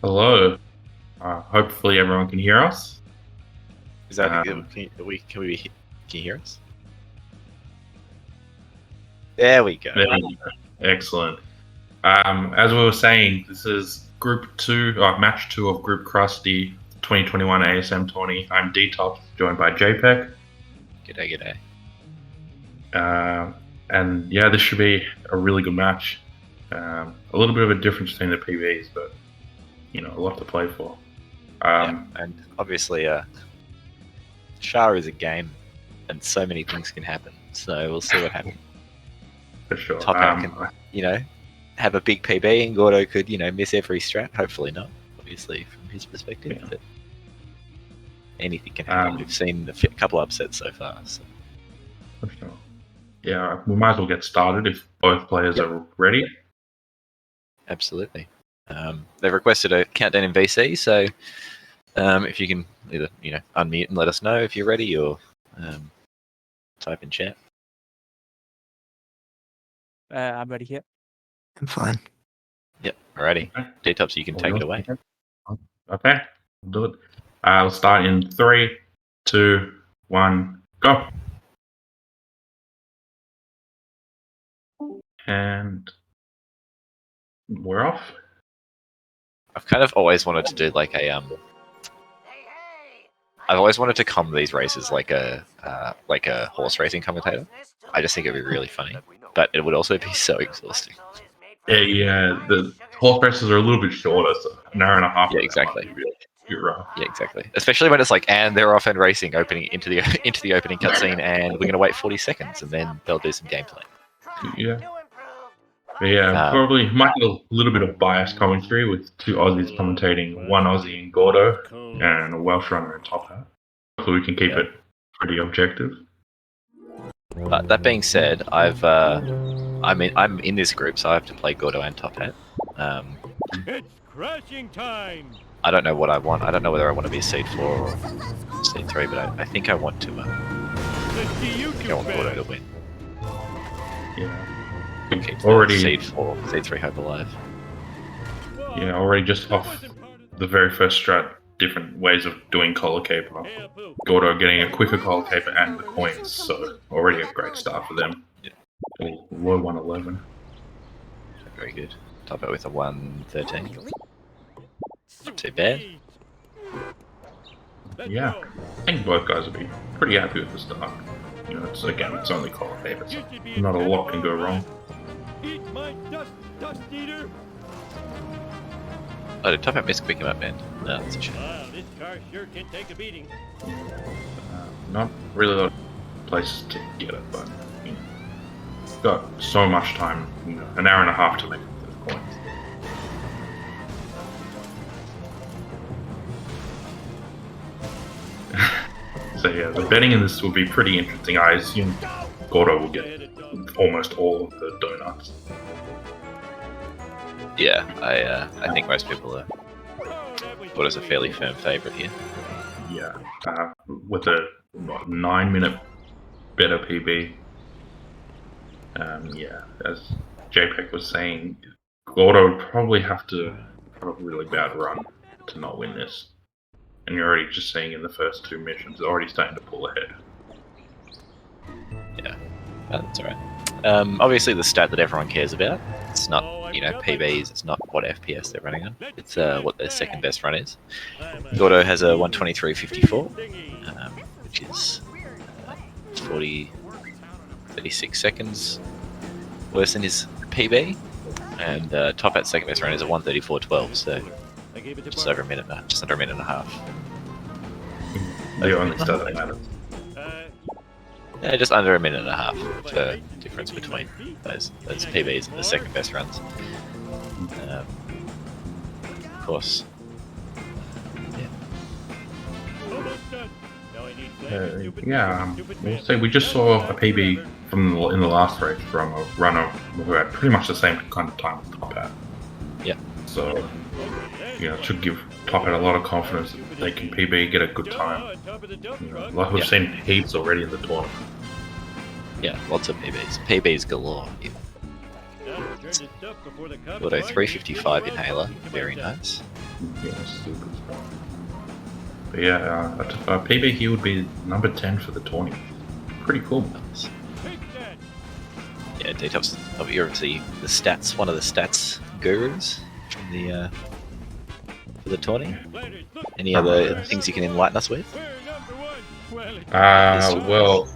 Hello. Hopefully everyone can hear us. Is that Um, can you hear us? There we go. there we go. Excellent. As we were saying, this is match two of Group Krusty 2021 ASM 20. I'm D-Top, joined by JPEG. G'day. And yeah, this should be a really good match. A little bit of a difference between the PBs, but a lot to play for. And obviously, Shah is a game, and so many things can happen. So we'll see what happens. For sure. TopHat can, have a big PB, and Gordo could, miss every strat. Hopefully not, obviously, from his perspective. Yeah. But anything can happen. We've seen a couple upsets so far. So. For sure. Yeah, we might as well get started if both players are ready. Absolutely. They've requested a countdown in VC, so if you can either unmute and let us know if you're ready, or type in chat. I'm ready here. I'm fine. Yep, alrighty. Okay. D-Top, so you can take it away. Okay, we'll do it. We'll start in 3, 2, 1, go. And we're off. I've kind of always wanted to do like a I've always wanted to come to these races like a horse racing commentator. I just think it'd be really funny, but it would also be so exhausting. Yeah, the horse races are a little bit shorter, so an hour and a half. Yeah, exactly. Might be really rough. Yeah, exactly. Especially when it's like, and they're off and racing, opening into the opening cutscene, and we're gonna wait 40 seconds, and then they'll do some gameplay. Yeah. Probably might get a little bit of biased commentary with two Aussies commentating, one Aussie in Gordo and a Welsh runner in TopHat. So we can keep it pretty objective. But that being said, I'm in this group, so I have to play Gordo and TopHat. It's crashing time. I don't know what I want. I don't know whether I want to be seed 4 or seed 3, but I think I want to. I want Gordo to win. Yeah. Keep Already seed 4, seed 3 hope alive. Yeah, already just off the very first strat, different ways of doing collar caper. Gordo getting a quicker collar caper and the coins, so already a great start for them. Yeah. Low 111. Very good. TopHat with a 113. Not too bad. Yeah, I think both guys will be pretty happy with the start. It's only collar caper, so not a lot can go wrong. Eat my dust eater. Oh, did TopHat miss quick him up, man? No, that's a shame. Wow, this car sure can take a beating. Not really a lot of places to get it, but got so much time, an hour and a half to make the coins. So yeah, the betting in this will be pretty interesting. I assume Gordo will get almost all of the donuts. Yeah, I think most people are. Gordo's a fairly firm favourite here. Yeah, with a 9-minute better PB. Yeah, as JPEG was saying, Gordo would probably have to have a really bad run to not win this. And you're already just seeing in the first 2 missions, already starting to pull ahead. Yeah, that's alright. Obviously, the stat that everyone cares about, it's not, PBs, it's not what FPS they're running on, it's what their second best run is. Gordo has a 123.54, which is 36 seconds worse than his PB, and TopHat's second best run is a 134.12, so just under a minute and a half. The only stat that matters. Yeah, just under a minute and a half for difference between those PBs and the second best runs. Of course. We'll say we just saw a PB in the last race from a runner who had pretty much the same kind of time as TopHat. Yeah. So, it should give TopHat a lot of confidence that they can PB, get a good time. Like we've seen heaps already in the tournament. Yeah, lots of PBs. PBs galore. Gordo 355 inhaler, very nice. Yeah, super strong. But yeah, PB here would be number 10 for the tourney. Pretty cool. Take that. Yeah, Detox, you're obviously the stats, one of the stats gurus from the for the tourney. Ladders, look, Any other things you can enlighten us with? we're number one. Well, Well,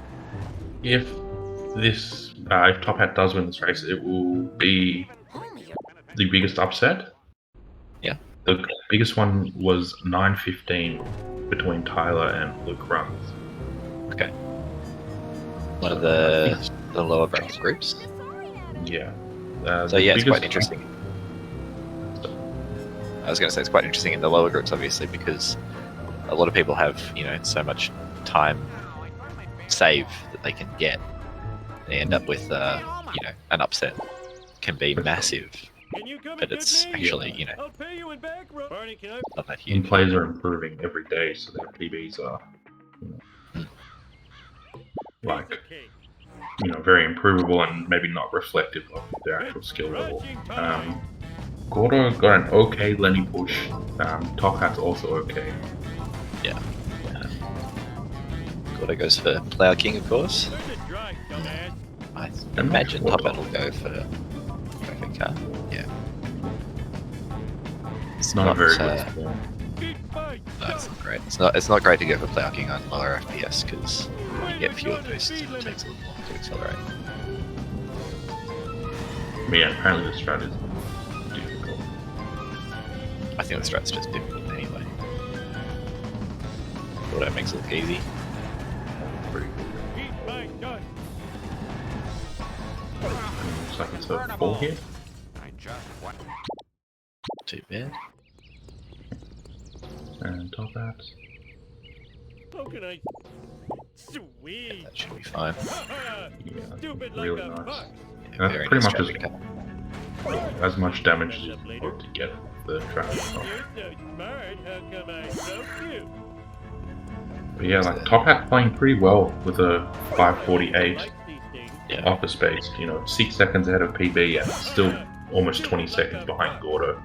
if this, if Top Hat does win this race, it will be the biggest upset. Yeah. The biggest one was 9:15 between Tyler and Luke Runs. Okay. One of the lower bracket groups. Yeah. So yeah, it's quite interesting. I was going to say it's quite interesting in the lower groups, obviously, because a lot of people have, so much time save that they can get. They end up with, an upset can be massive, can you come but and it's get me? actually, I'll pay you in back rub. Barney, can I? not that And huge. plays are improving every day, so their PBs are, like, Piece of cake. very improvable and maybe not reflective of their actual skill level. Gordo got an okay Lenny push. Top Hat's also okay. Gordo goes for Plough King, of course. Learn to drive, dumbass. I I'm not imagine sure Top what Hat will go for car. Yeah. It's not a very good uh, score. Eat my No, it's not great. It's not great to go for Plough King on lower FPS because you get fewer boosts and it takes a little longer to accelerate. But yeah, apparently the strat is difficult. I think the strat's just difficult anyway. Auto makes it look easy. Pretty cool. eat my dust. Looks like it's a 4 here. Too bad. And Top Hat. How can I? Yeah, Sweet. that should be fine. Yeah, Stupid really like a nice. fox. Yeah, That's very pretty nice much traffic car. as much damage as you hope to get the traffic off. You're so smart. How come I so cute? But yeah, like Top Hat playing pretty well with a 548 Likes these things. Yeah. upper space. 6 seconds ahead of PB and still almost 20 seconds behind Gordo.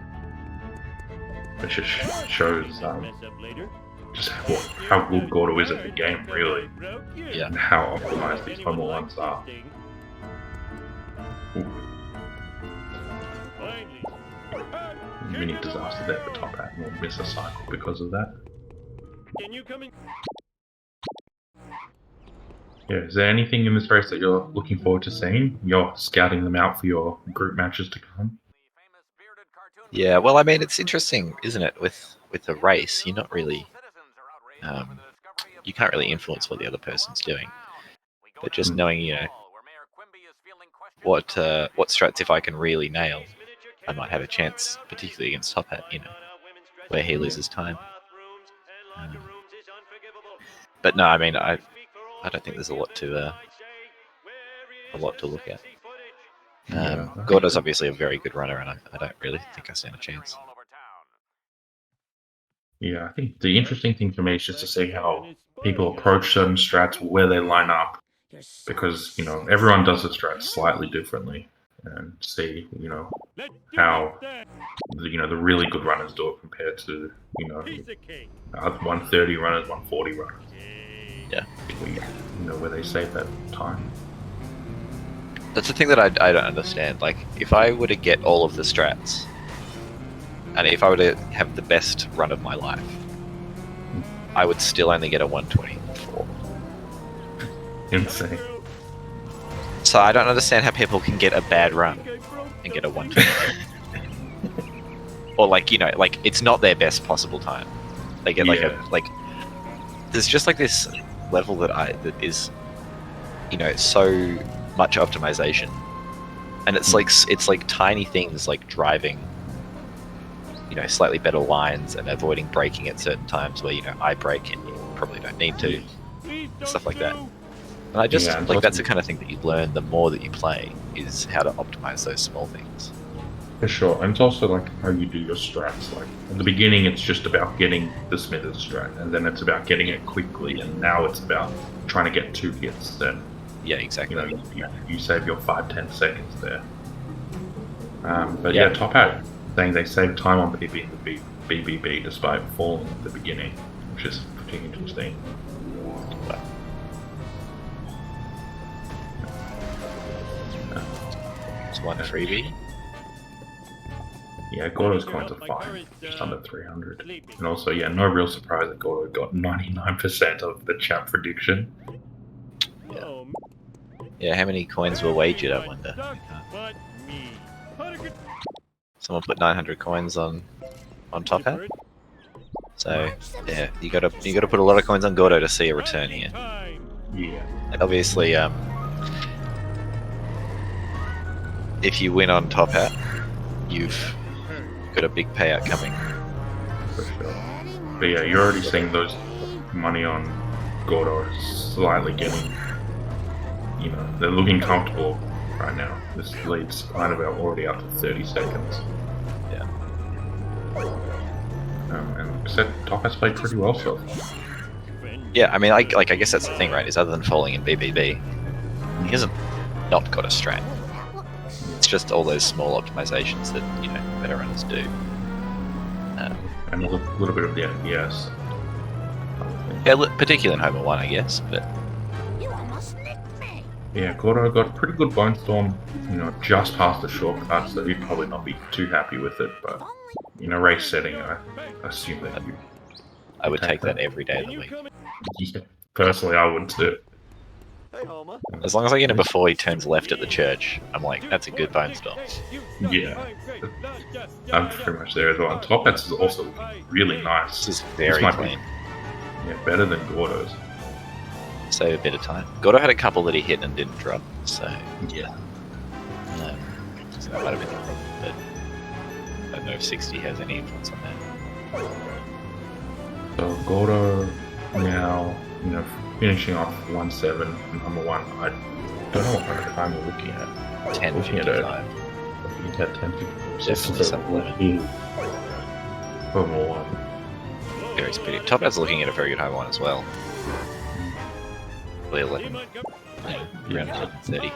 Which just shows Mess up later. just how good Gordo is at the game, really, Yeah. and how optimized these Homer ones are. Ooh, mini disaster there for Top Hat, and we'll miss a cycle because of that. Can you come in? Yeah, is there anything in this race that you're looking forward to seeing? You're scouting them out for your group matches to come? Yeah, well, I mean, it's interesting, isn't it? With a race, you're not really, you can't really influence what the other person's doing. But just knowing, what strats if I can really nail, I might have a chance, particularly against Top Hat, where he loses time. But no, I mean, I don't think there's a lot to look at. Yeah. Gordo's obviously a very good runner, and I don't really think I stand a chance. Yeah, I think the interesting thing for me is just to see how people approach certain strats, where they line up, because everyone does the strats slightly differently, and see how the really good runners do it compared to Piece of cake. 130 runners, 140 runners. Yeah. Where they save that time. That's the thing that I don't understand. Like, if I were to get all of the strats, and if I were to have the best run of my life, I would still only get a 124. Insane. So I don't understand how people can get a bad run and get a 124. Or it's not their best possible time. They get there's just this level that is so much optimization, and it's like tiny things like driving slightly better lines and avoiding braking at certain times where I brake and you probably don't need to, stuff like that. And I just that's the kind of thing that you learn the more that you play, is how to optimize those small things. For sure, and it's also how you do your strats. At the beginning, it's just about getting the Smithers strat, and then it's about getting it quickly, and now it's about trying to get 2 hits. Then Yeah, exactly. you save your 5-10 seconds there. But yeah, Top Hat saying they save time on PB in the BBB despite falling at the beginning, which is pretty interesting. Wow. It's one freebie. Yeah, Gordo's coins are fine, just under 300. And also, yeah, no real surprise that Gordo got 99% of the chat prediction. Oh, Yeah, how many coins were wagered, I wonder? but me. Someone put 900 coins on TopHat. So yeah, you gotta put a lot of coins on Gordo to see a return here. Yeah. Like, obviously, if you win on TopHat, you've got a big payout coming. For sure. But yeah, you're already seeing those money on Gordo slightly getting, you know, they're looking comfortable right now. This lead's kind of already up to 30 seconds. Yeah. And except TopHat's played pretty well so far. Yeah, I mean, I guess that's the thing, right? Is other than falling in BBB, he hasn't not got a strat. It's just all those small optimizations that, you know, better runners do. And a little bit of the FPS. Yeah, particularly in Homer 1, I guess, but Yeah, Gordo got a pretty good Bone Storm, you know, just past the shortcut, so he'd probably not be too happy with it, but in a race setting, I assume that you... I would take that every day of the week. Yeah, personally, I would too. Hey, Homer. As long as I get him before he turns left at the church, I'm like, that's a good bone storm. Yeah. I'm pretty much there as well. And TopHat's is also looking really nice. This is very might clean. Yeah, better than Gordo's. Save a bit of time. Gordo had a couple that he hit and didn't drop, so Yeah. So that might have been the problem, but I don't know if 60 has any influence on that. So Gordo now, you know, finishing off 1-7, number one. I don't know what kind of time we're looking at. 10:55. Looking at 10:55. Definitely something. Homer 1. Very speedy. TopHat's looking at a very good home one as well. Probably 11. Around 11:30.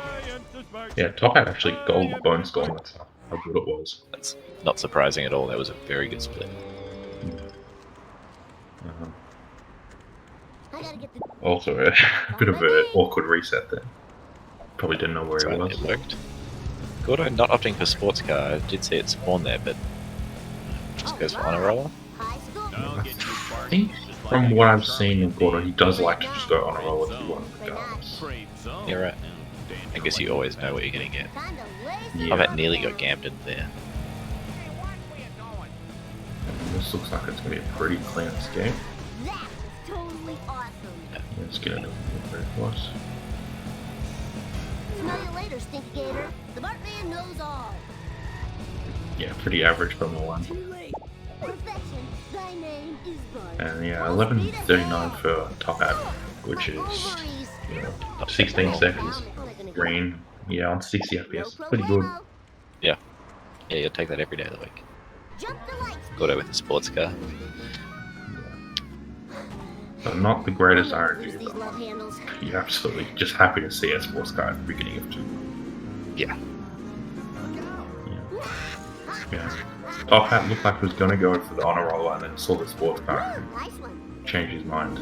Yeah, TopHat actually gold Bone Storm. That's how good it was. That's not surprising at all. That was a very good split. Also, a bit of an awkward reset there. Probably didn't know where That's he right, was. it worked. Gordo not opting for sports car. I did see it spawn there, but just goes for honor roller. I think from what I've seen in Gordo, he does like to just go on a roll if you want regardless. You're right. I guess you always know what you're going to get. Yeah. I bet nearly got Gambden there. And this looks like it's going to be a pretty clean escape. Totally awesome. Let's get it very close. Smell you later, Stinky Gator. The Bartman knows all. Yeah, pretty average from the one. Too late. Perfection. Thy name is Bart. And yeah, 11:39 for TopHat, which is, you know, 16 seconds. Green, yeah, on 60 FPS. Pretty good. Yeah, you'll take that every day of the week. Jump the lights. Gordo with the sports car. But not the greatest RNG, These but love handles. you're absolutely just happy to see a sports car at the beginning of 2. Yeah. Yeah. TopHat looked like he was going to go for the honor roller and then saw the sports car Nice one. and changed his mind.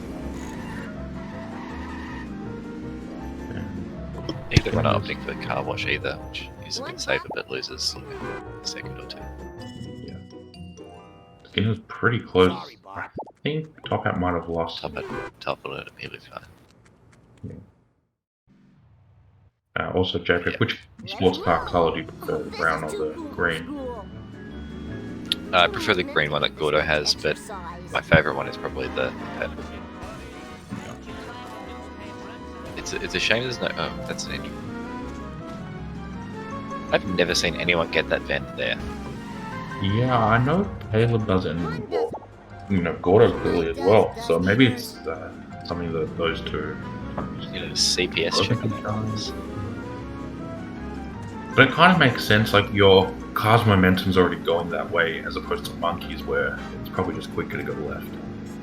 Either not opting for the car wash either, which is a bit safer but loses a second or two. Yeah. Skin was pretty close. I think TopHat might have lost. Top it, he looks fine. Also, JP, which sports car color do you prefer, the brown or the green? I prefer the green one that Gordo has, but my favourite one is probably the pet. It's a shame there's no... Oh, that's an engine. I've never seen anyone get that vent there. Yeah, I know Caleb does it, and well, you know, Gordo clearly as well. So maybe it's something that those two. You know, CPS check. But it kind of makes sense, like your car's momentum's already going that way, as opposed to Monkey's, where it's probably just quicker to go left.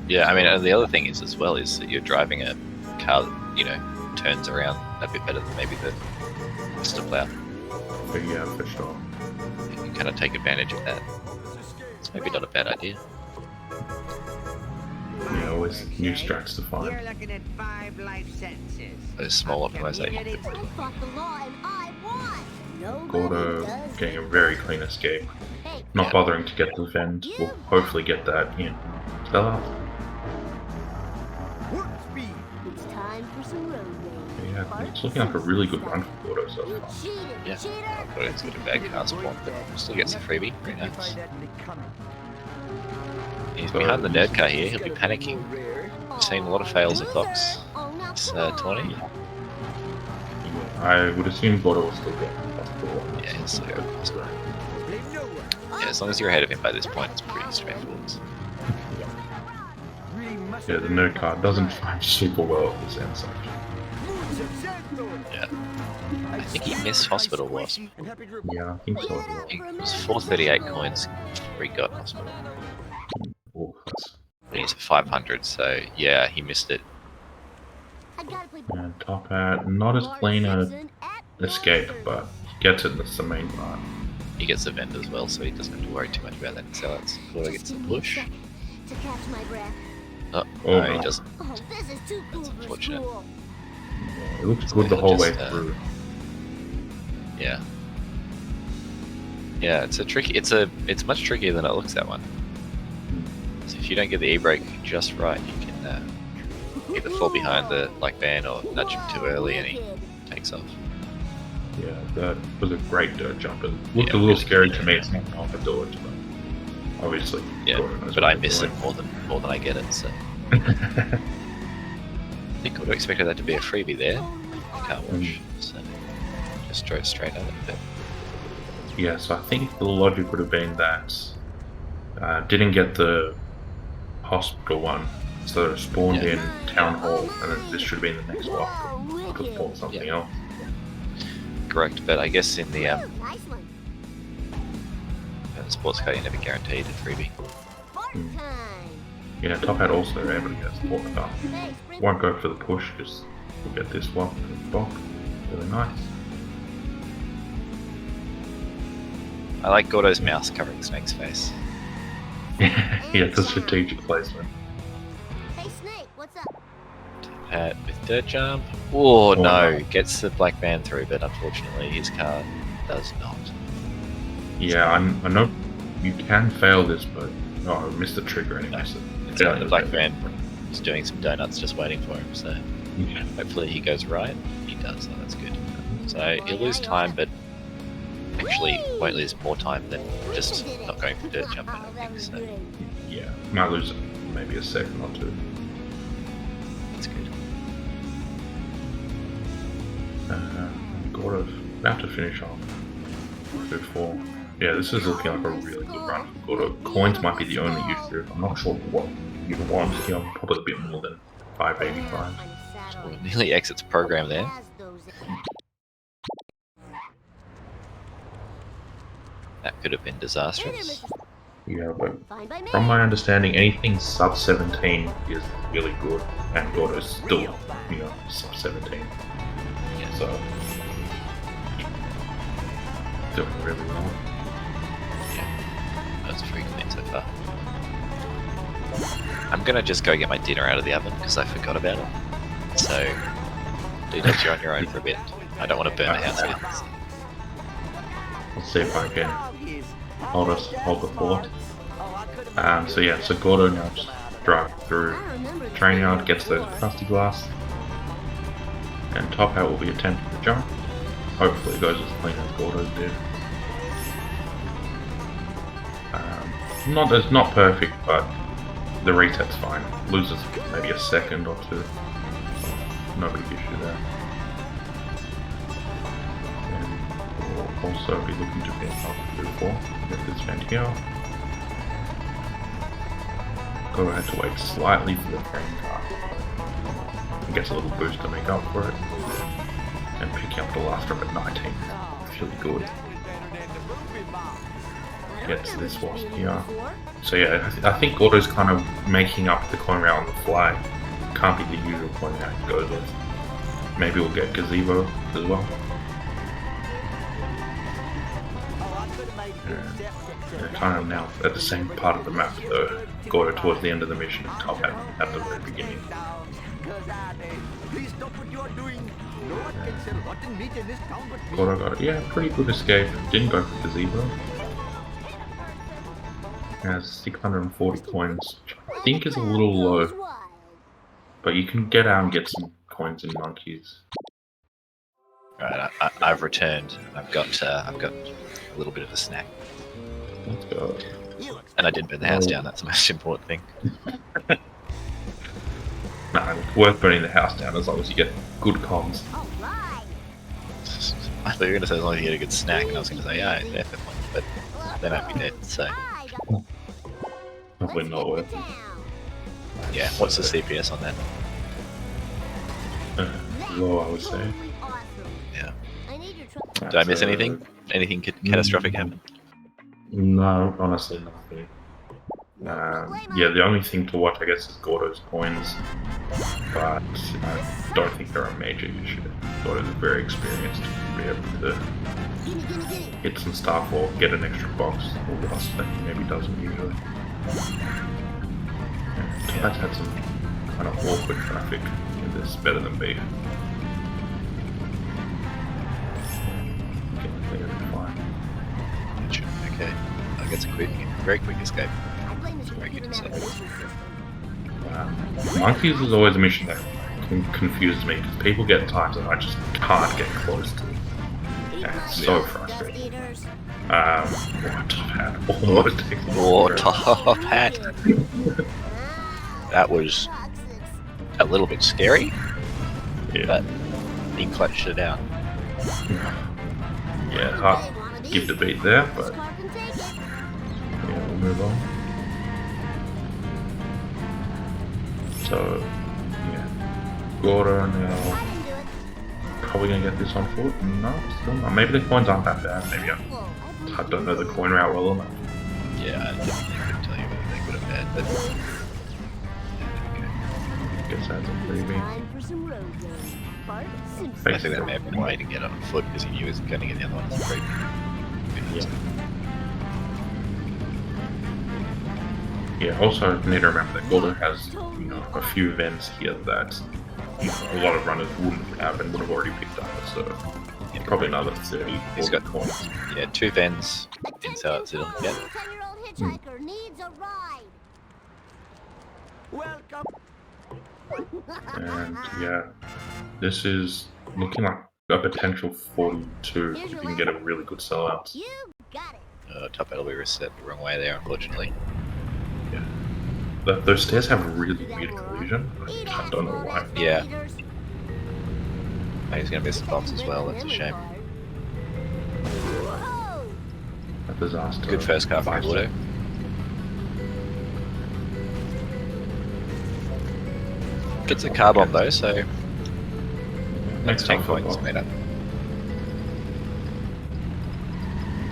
Yeah, I mean, and the other thing is as well is that you're driving a car that, you know, turns around a bit better than maybe the Mr. Plow. But yeah, for sure. You can kind of take advantage of that. It's maybe not a bad idea. always new strats to You're find. looking at 5 life sentences. Those small optimizations. I fought the law and I won. Nobody Gordo does getting a this. very clean escape. Hey, Not Yeah. bothering to get the vent. We'll hopefully get that in. Stella. Warp speed. it's time for some road rage. Yeah, it's looking like a really good run for Gordo so You far. cheated, Yeah. cheater. But it's got a bad cast spot, but still gets a freebie. Very nice. He's behind the nerd car here. He'll be panicking. We've seen a lot of fails at Fox. Oh, now It's come on. 20. I would assume Gordo will still get possible. Yeah, he'll still go hospital. Yeah, as long as you're ahead of him by this point, it's pretty straightforward. Yeah, the nerd card doesn't find super well at this end section. Yeah. I think he missed hospital wasp. Yeah, I think so as well. It was 438 coins before he got hospital. Oh, that's- And he's at 500, so yeah, he missed it. I gotta play and TopHat, not as clean a escape, but gets it, that's the main part. He gets the vent as well, so he doesn't have to worry too much about that. So that's Gordo gets a push. To catch my breath. Oh, Oh, no, no. he doesn't. Oh, this is too cool That's for unfortunate. school. Yeah, it looks good the he'll whole way just, through. Yeah. Yeah, it's a tricky. It's much trickier than it looks. That one. So if you don't get the e-brake just right, you can either fall behind the van or nudge him too early, and he takes off. Yeah, that was a great dirt jump. It looked Yeah, a little really scary good. to me. It's not how to do it, but obviously, Yeah, Gordo knows but what I to miss do. it more than I get it. So I think I would have expected that to be a freebie there. Can't watch, so just drove straight at it. But Yeah, so I think the logic would have been that didn't get the hospital one, so spawned Yeah. in town hall, and then this should have been the next one. Whoa, Could have wicked. bought something Yeah. else. correct. But I guess in the Ooh, nice one. sports car, you never guaranteed a freebie. Barn time. Yeah, TopHat also able to get a sport car. Hey, sprint. Won't go for the push, just we'll get this one block. Really nice. I like Gordo's mouse covering Snake's face. Yeah, it's a strategic placement. Hey, Snake, what's up? Pat with dirt jump. Oh no, no. gets the black van through, but unfortunately his car does not. Yeah, I know you can fail this, but I missed the trigger and No, missed it. It's the black van is doing some donuts just waiting for him, so Yeah. hopefully he goes right. He does, oh, that's good. So he'll lose time, but actually won't lose more time than just not going for dirt jump, I don't That think, was so great. Yeah, might lose maybe a second or two. that's good. Gordo about to finish off. 2-4. Yeah, this is looking like a really good run for Gordo. Coins might be the only issue. I'm not sure what you want. You know, probably a bit more than 585. Well, nearly exits program there. That could have been disastrous. Yeah, but Fine by me. from my understanding, anything sub 17 is really good, and Gordo's still, you know, sub 17. Yeah. So, doing really well. That's pretty clean so far. I'm gonna just go get my dinner out of the oven because I forgot about it. So, do that, you're on your own for a bit. I don't want to burn the house with. Let's see if I can hold the fort. So yeah, so Gordo now just drive through train yard, gets the Krusty glass, and TopHat will be attempting to jump. Hopefully it goes as clean as Gordo's did. It's not perfect, but the reset's fine. Loses maybe a second or two. No big issue there. And we'll also be looking to get up to 4. Get this vent here. Gordo had to wait slightly for the train car. He gets a little boost to make up for it. And picking up the last drop at 19. It's really good. Gets this wasp here. So yeah, I think Gordo's kind of making up the coin route on the fly. Can't be the usual coin route he goes with. Maybe we'll get gazebo as well. They're kind of now at the same part of the map though. Gordo towards the end of the mission and TopHat at the very beginning. Please stop what you are doing. No one can sell rotten meat in this town but me. Gordo got it. Yeah, pretty good escape. Didn't go for the zebra. Has 640 coins, which I think is a little low. But you can get out and get some coins in monkeys. Right, I've returned. I've got a little bit of a snack, Let's go. and I didn't burn the house down. That's the most important thing. Nah, it's worth burning the house down as long as you get good comms. I thought you were going to say as long as you get a good snack, and I was going to say yeah, definitely, but then I'd be dead. So Probably not worth it. yeah, what's the CPS on that? Low, I would say. Yeah. Did I miss anything? Anything catastrophic happen? No, honestly, nothing. Yeah, the only thing to watch, I guess, is Gordo's coins, but I don't think they're a major issue. Gordo's very experienced to be able to hit some stuff or get an extra box or loss that he maybe doesn't usually. Yeah, TopHat's had some kind of awkward traffic in this better than beef. Okay, I guess a very quick escape. Very good to say. Monkeys is always a mission that confuses me because people get times that I just can't get close to. And it's so frustrating. TopHat almost takes the Or water. TopHat. That was a little bit scary, Yeah, but he clutched it out. yeah, it's hard to give the beat there, but yeah, we'll move on. So, yeah, Gordo now probably gonna get this on foot. No, still not. Maybe the coins aren't that bad. Maybe I don't know the coin route well enough. Yeah, I definitely couldn't tell you whether they could have had, but Guess that's a freebie. I think that may have been a way to get on foot because he knew he was going to get the other one as a free. Yeah, also need to remember that Gordo has, a few vents here that a lot of runners wouldn't have and would have already picked up, so probably another 30, He's 40 got coins. Yeah, 2 vents inside Zidle. Yeah. Hitchhiker needs a ride. Welcome. And yeah, this is looking like a potential 42 if you can get a really good sellout. You got it. TopHat will be reset the wrong way there, unfortunately. Those stairs have really weird collision. I don't know why. Yeah. Oh, he's going to miss the box as well, that's a shame. Whoa. A disaster. Good first car from 5 Gordo. seconds. Gets a car bomb though, so Next 10 time coins made up.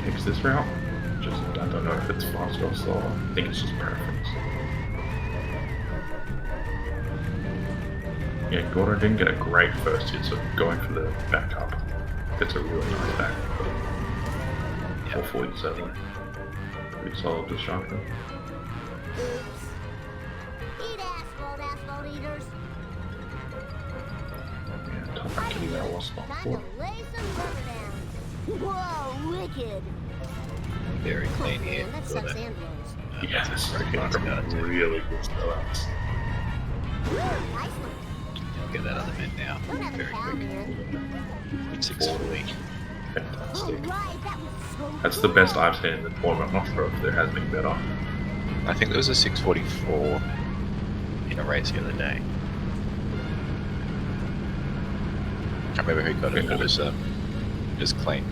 Takes this route. Just I don't know if it's faster or slower. I think it's just preference. Yeah, Gordo didn't get a great first hit, so going for the backup. It's a really nice back. Yeah. 447. Pretty solid destruction. Oops. Eat asphalt eaters. Yeah, TopHat can even was not Time before. to lay some rubber down. Whoa, wicked. Very clean here. Man, that Gordo. sucks and blows. Yeah, this is Very looking fast like guy, a too. really good sellouts. Nice one. Get that other vent now. Don't have Very a cow, quick. man. Good 640. Fantastic. Alright, that was so That's the cool. best I've seen in the tournament. I'm not sure if there has been better. I think there was a 644 in a race the other day. I can't remember who got it, but it was clean.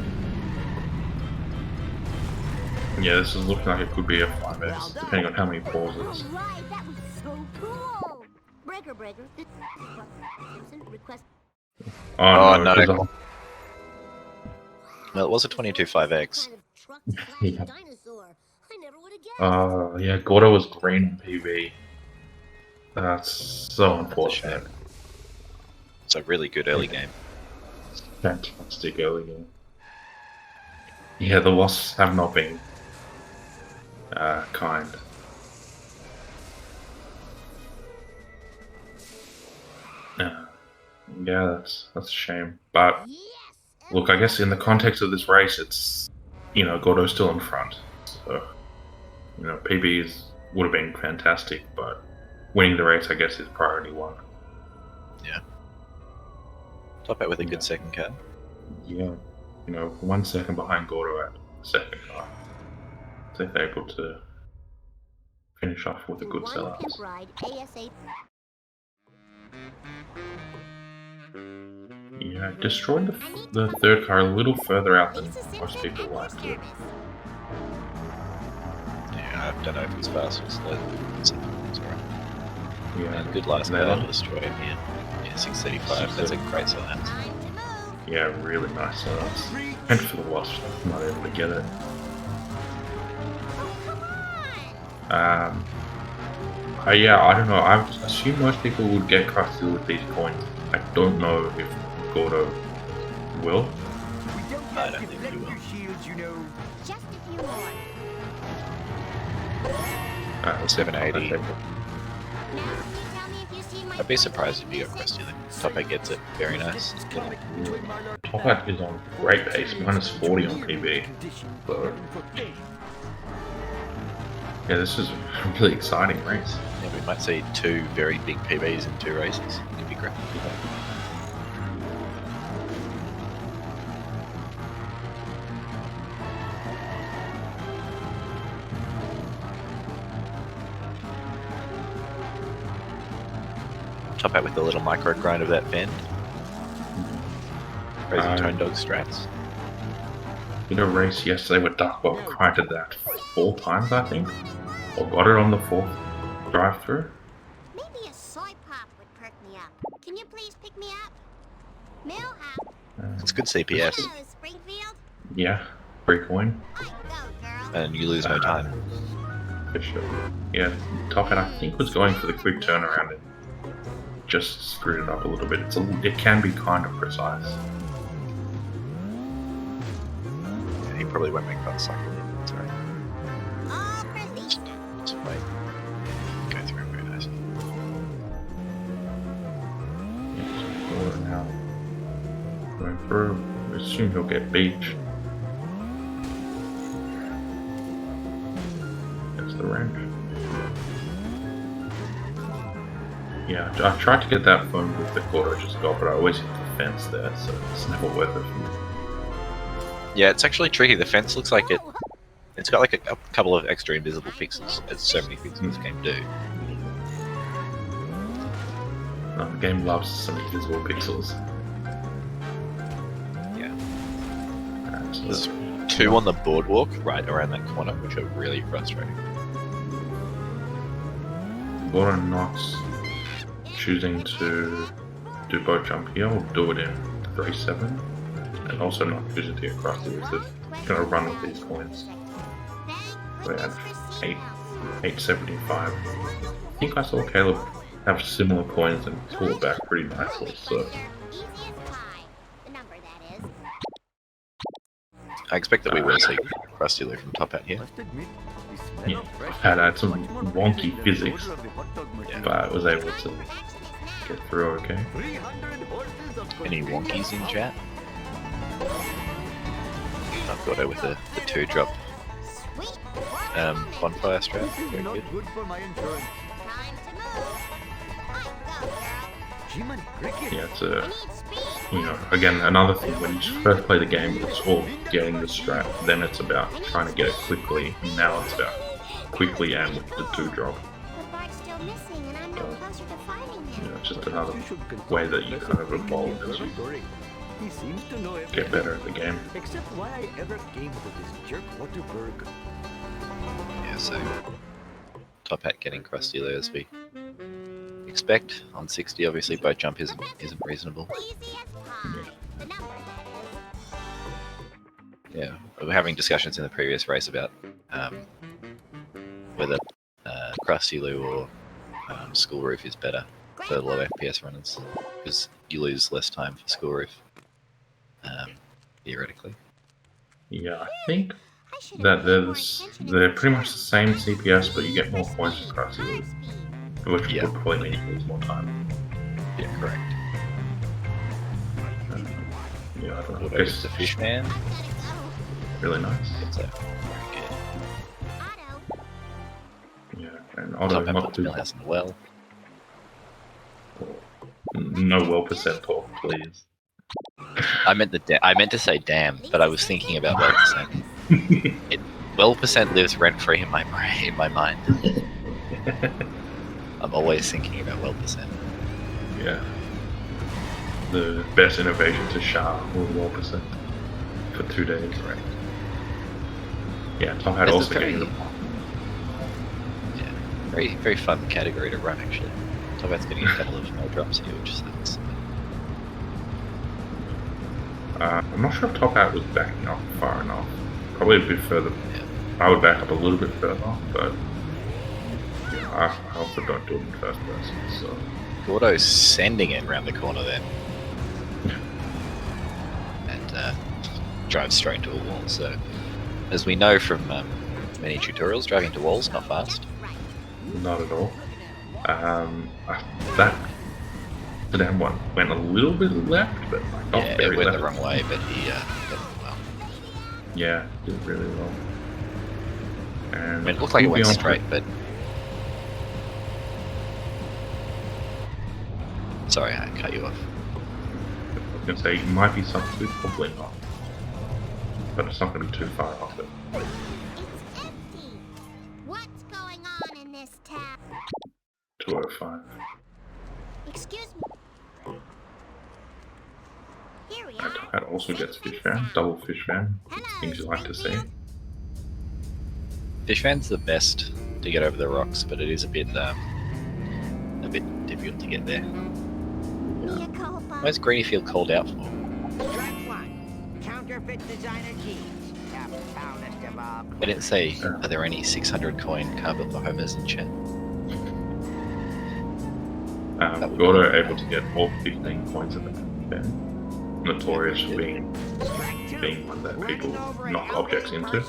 Yeah, this is looking like it could be a 5x, depending on how many pauses. Alright, that was so cool. Breaker. Simpson, request. Oh, no, no. 'cause I- Well, it was a 22.5x. Kind of truck Yeah. dinosaur. I never would have guessed. Yeah, Gordo was green on PV. That's so unfortunate. It's a really good early game. Fantastic early game. Yeah, the wasps have not been kind. Yeah, that's a shame. But Yes. look, I guess in the context of this race, it's Gordo's still in front. So PBs would have been fantastic, but winning the race, I guess, is priority one. Yeah. TopHat with a Yeah. good second car. Yeah, 1 second behind Gordo at the second car. So they're able to finish off with a good One sellout. pimp ride ASAP. Yeah, destroyed the third car a little further out than Lisa most Simpson people at your like to. service. Yeah, I don't know if it's fast or slow. It's alright. Yeah, And good last they're car on- to destroy it here. Yeah, 635. That's a great sellout. Time to move. Yeah, really nice sellouts. And for the Wasps, not able to get it. Oh, come on. Yeah, I don't know. I assume most people would get Krusty with these coins. I don't know if Gordo will. We don't I have don't think you will. deflector shields, you know. Just a few more. 780. Now, can you tell me if you see my I'd be surprised if you got Krusty there. TopHat gets it. Very nice. TopHat is on great pace, minus 40 on PB. So, yeah, this is a really exciting race. Yeah, we might see 2 very big PBs in 2 races. Could be great. TopHat with the little micro grind of that fend. Crazy Tone Dog strats. Did a race yesterday with Duckbob, grinded that 4 times, I think. Or got it on the 4th drive-through. Maybe a soy pop would perk me up. Can you please pick me up? Millhouse. It's good CPS, Hello, Springfield. Yeah, free coin. I go, girl. and you lose no time. For sure. Yeah, TopHat I think was going for the quick turnaround and just screwed it up a little bit. It can be kind of precise. Yeah, he probably won't make that cycle. Sorry. All for Lisa. Just wait. Go through very nice. Yeah, so Gordo now going through. I assume he'll get beach. That's the rank. Yeah, I tried to get that phone with the Gordo just got, but I always hit the fence there, so it's never worth it for me. Yeah, it's actually tricky. The fence looks like it's got like a couple of extra invisible pixels, as so many things in this game do. The game loves some invisible pixels. Yeah. So There's 2 on the boardwalk right around that corner, which are really frustrating. Gordo not choosing to do boat jump here, or do it in 3-7, and also not choosing to get Krusty with it. Gonna run with these coins. We're at 875. I think I saw Caleb have similar coins and pull it back pretty nicely, so I expect that we will see Krusty Lou from TopHat here. Must admit, the smell yeah, of fresh had some much more wonky pleasant than the physics, odor of the hot dog machine. but was able to get through okay. 300 horses of Any continuous wonkies in power. chat? I've got it with the 2-drop bonfire strat. This is Very not good. good for my insurance. Time to move. I go, girl. Jim and Cricket. Yeah, it's I a need speed. again another thing when you first play the game, it's all getting the strat. Then it's about trying to get it quickly. Now it's about quickly and with the 2-drop. But Bart's still missing, and I'm no closer to finding him. It's just another You should consult way that you Professor kind of Piggy evolve as you Observatory. He seems to know get everything. better at the game. Except why I ever came to this jerk Waterberg. Yeah, so TopHat getting Krusty Lou as we expect on 60. Obviously, boat jump isn't reasonable. Easy as pie. The number, that is. Yeah, we were having discussions in the previous race about whether Krusty Lou or School Roof is better for low FPS runners, because you lose less time for School Roof, theoretically. Yeah, I think I should have that paid more there's attention in they're the pretty much the exam. same CPS, but you get more points with Krusty, Car speed. which Yeah. would probably mean you lose more time. Yeah, correct. Yeah, I don't know. Gordo It's is the fish man. I've gotta really nice. So, go. Otto. Yeah, and Otto TopHat not puts too Millhouse in the well. no well percent talk, please. I meant to say damn, but I was thinking about well percent. Well percent lives rent free in my mind. I'm always thinking about well percent. Yeah. The best innovation to SHA was well percent for 2 days. Correct. Yeah, TopHat This is also very- getting the Yeah, very very fun category to run actually. TopHat's getting a couple of no drops here, which sucks. I'm not sure if TopHat was backing up far enough. Probably a bit further. Yeah. I would back up a little bit further, but yeah, I also don't do it in first person. So Gordo's sending it around the corner then, and drives straight into a wall. So, as we know from many tutorials, driving into walls not fast. not at all. That sedan one went a little bit left, but like not Yeah, very it went left. the wrong way, but he got it well. Yeah, did really well. I And mean, it looked like it went moving on to- straight, but sorry, I cut you off. I was going to say, it might be something, probably not. But it's not going to be too far off it. It's empty. What's going on in this town? 205. Excuse me. Here we And are. TopHat also gets fish fan, double fish fan. Things you like to see. Fishman's the best to get over the rocks, but it is a bit difficult to get there. Mia culpa. Where's Greeny Field called out for? Strike one. Counterfeit designer keys. The foulest of all. I didn't say, are there any 600 coin carpet for homers in chat? That would Gordo able to get all 15 points in the fan. Notorious for being one that people knock objects into.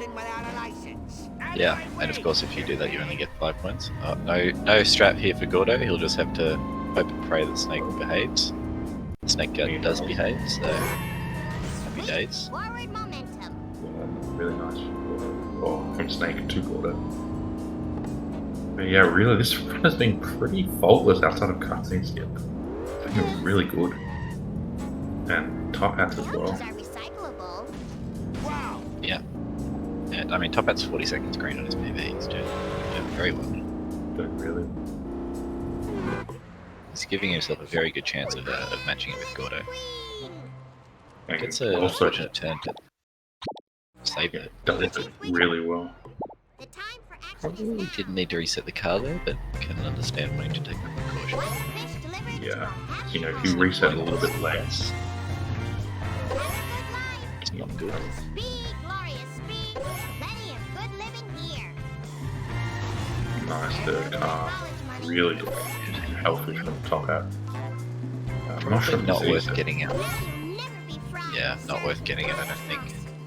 Yeah, and of course if you do that you only get 5 points. No strat here for Gordo, he'll just have to hope and pray that Snake behaves. The Snake does behave, so happy days. Forward momentum. Yeah, really nice. Oh, from Snake to Gordo. But yeah, really, this run has been pretty faultless outside of cutscene skip. It's been really good. And TopHats as well. Notes are recyclable. Wow. Yeah. And I mean TopHat's 40 seconds green on his PV, he's doing very well. Doing really. He's giving himself a very good chance of matching it with Gordo. And It's an also unfortunate turn to save it. does it really well. The time for action is Probably now. didn't need to reset the car there, but can understand wanting to take the precaution. One fish delivered to Yeah, a happy you know, if home. you reset a little bit late, Less, Have a good life. it's not good. Speed, glorious speed. Plenty of good living here. nice, the car really good. Hellfish from TopHat. I'm not sure Probably if not it's worth easy. getting out. Now you'll never be friends. Yeah, not worth getting it, I don't think.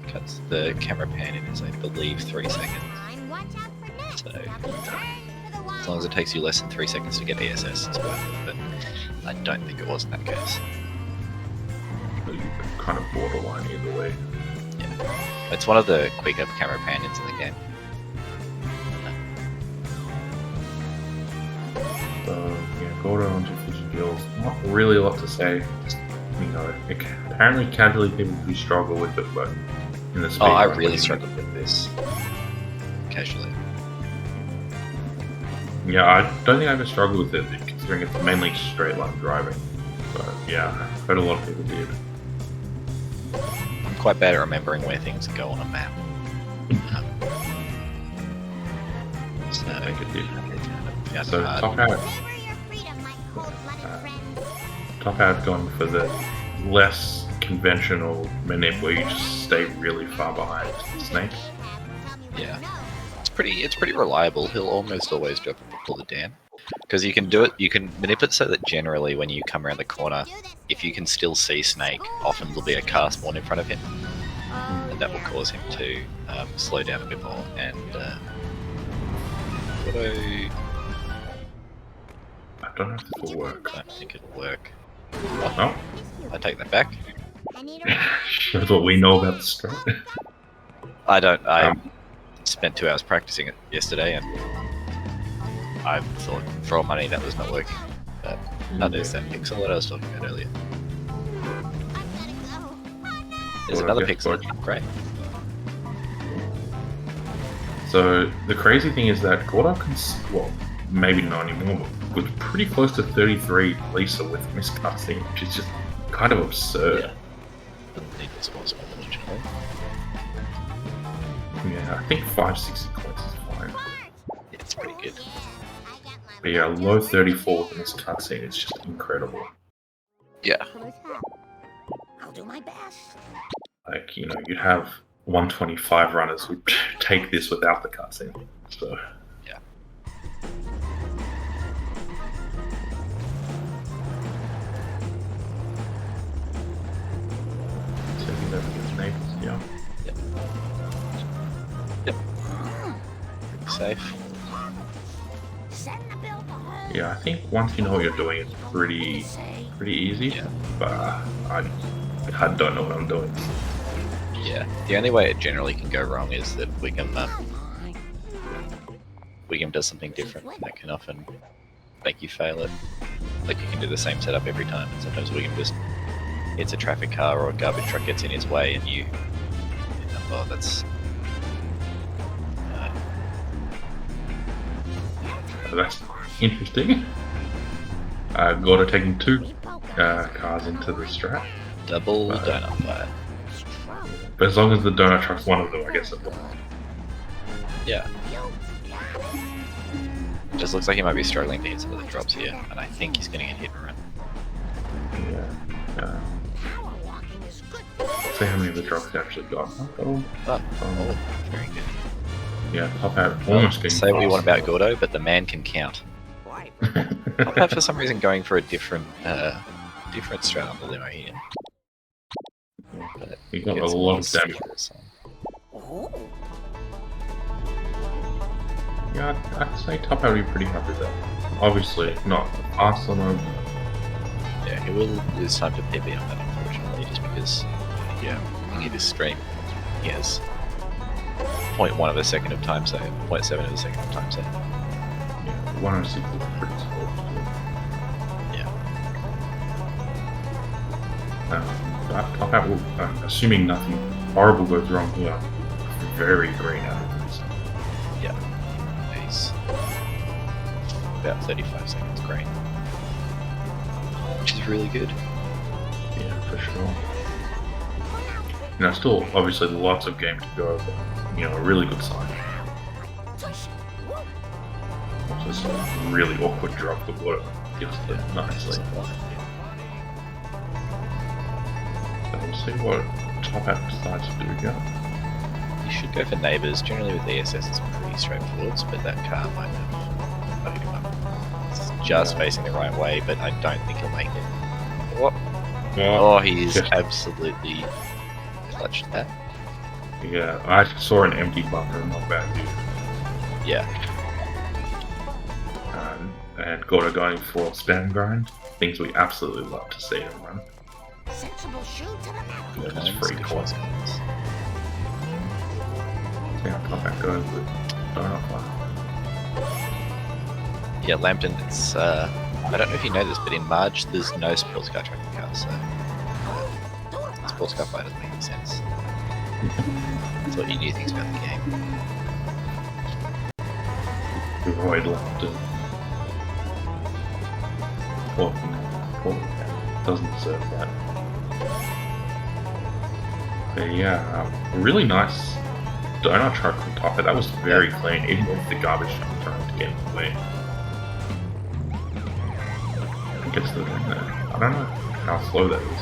Cuts the camera pan in is, I believe, 3 seconds. Time, watch out for next. So- Now be turned to the As long as it takes you less than 3 seconds to get ASS, it's worth it, but I don't think it was in that case. Kind of borderline either way. Yeah. It's one of the quicker camera pan-ins in the game. So yeah, Gordo onto fish skills. Not really a lot to say. Just, you know, apparently casually people do struggle with it, but in the speed Oh, I run, really you- struggled with this. Casually. Yeah, I don't think I ever struggled with it, considering it's mainly straight line driving. But yeah, I've heard a lot of people did. I'm quite bad at remembering where things go on a map. So, I think it did. yeah, So hard. TopHat, Savor your freedom, my cold-blooded friends. TopHat gone for the less conventional manip where you just stay really far behind Snake. Yeah. It's pretty reliable. He'll almost always drop and pull it down. Because you can do it, you can manipulate so that generally when you come around the corner, if you can still see Snake, often there'll be a car spawn in front of him. And that will cause him to slow down a bit more. And Gordo, I don't know if this will work. I don't think it'll work. Oh, I take that back. I need a shows what we know about the strat. I don't. I Um, spent 2 hours practicing it yesterday, and I thought for all money that was not working. But there's that pixel that I was talking about earlier. I've gotta go. Oh no! There's Well, another I guess pixel. what- Great. So the crazy thing is that Gordo can, well, maybe not anymore, but was pretty close to 33 Lisa with missed cutscene, which is just kind of absurd. Yeah. Doesn't need this also, unfortunately. Yeah, I think 560 points is fine. Yeah, it's pretty good. Yeah, I got my But yeah, low 34 with missed cutscene is just incredible. Yeah. I'll do my best. Like, you know, you'd have 125 runners who take this without the cutscene. So, Yeah. taking over his neighbors, yeah. Pretty safe. Send the bill to home. Yeah, I think once you know what you're doing, it's pretty easy. Yeah. But I don't know what I'm doing. Yeah. The only way it generally can go wrong is that Wiggum does something different that can often make you fail it. Like, you can do the same setup every time, and sometimes Wiggum just hits a traffic car or a garbage truck gets in his way, and you end up, oh, that's That's interesting. Gordo taking 2 cars into the strat. double donut fire. But as long as the donut truck's one of them, I guess it will. Yeah. Just looks like he might be struggling to hit some of the drops here, and I think he's going to get hit and run. Yeah. Power walking is good. See how many of the drops he actually got. Oh, Oh, very good. yeah, TopHat almost getting Say what you past. want about Gordo, but the man can count. Why? TopHat for some reason going for a different strat on the limo here. But He got a gets lot more of damage. speakers on. Oh, Yeah, I'd say TopHat would be pretty happy with that. Obviously, not fast on him. Yeah, he will lose time to PB on that, unfortunately, just because, looking at his stream, he has 0.1 of a second of time save, 0.7 of a second of time save. Yeah, 106 is pretty slow. Yeah. But TopHat will, assuming nothing horrible goes wrong here, very green out of this. Yeah. He's about 35 seconds green. Which is really good. Yeah, for sure. Now, still, obviously, lots of game to go, but, a really good sign. Also, some really awkward drop the water. Gives it nicely. So we'll see what TopHat decides to do here. You should go for neighbours. Generally with ESS it's pretty straightforward, but that car might have fucked him up. It's just facing the right way, but I don't think he'll make it. What? Oh, he's just- absolutely clutched that. Yeah, I saw an empty bunker, not bad, dude. Yeah. And Gordo going for spam grind. Things we absolutely love to see him run. sensible shoe to the metal. Yeah, just Coins, free good coins. coins. Yeah, TopHat goes with donut fire. Yeah, Lambton, it's, I don't know if you know this, but in March there's no sports car tracking cars, so sports car fight doesn't make any sense. That's what you new things about the game. Avoid left and doesn't deserve that. But yeah, really nice donut truck from TopHat. That was very clean, even with the garbage truck trying to get in the way. I guess the I don't know how slow that is.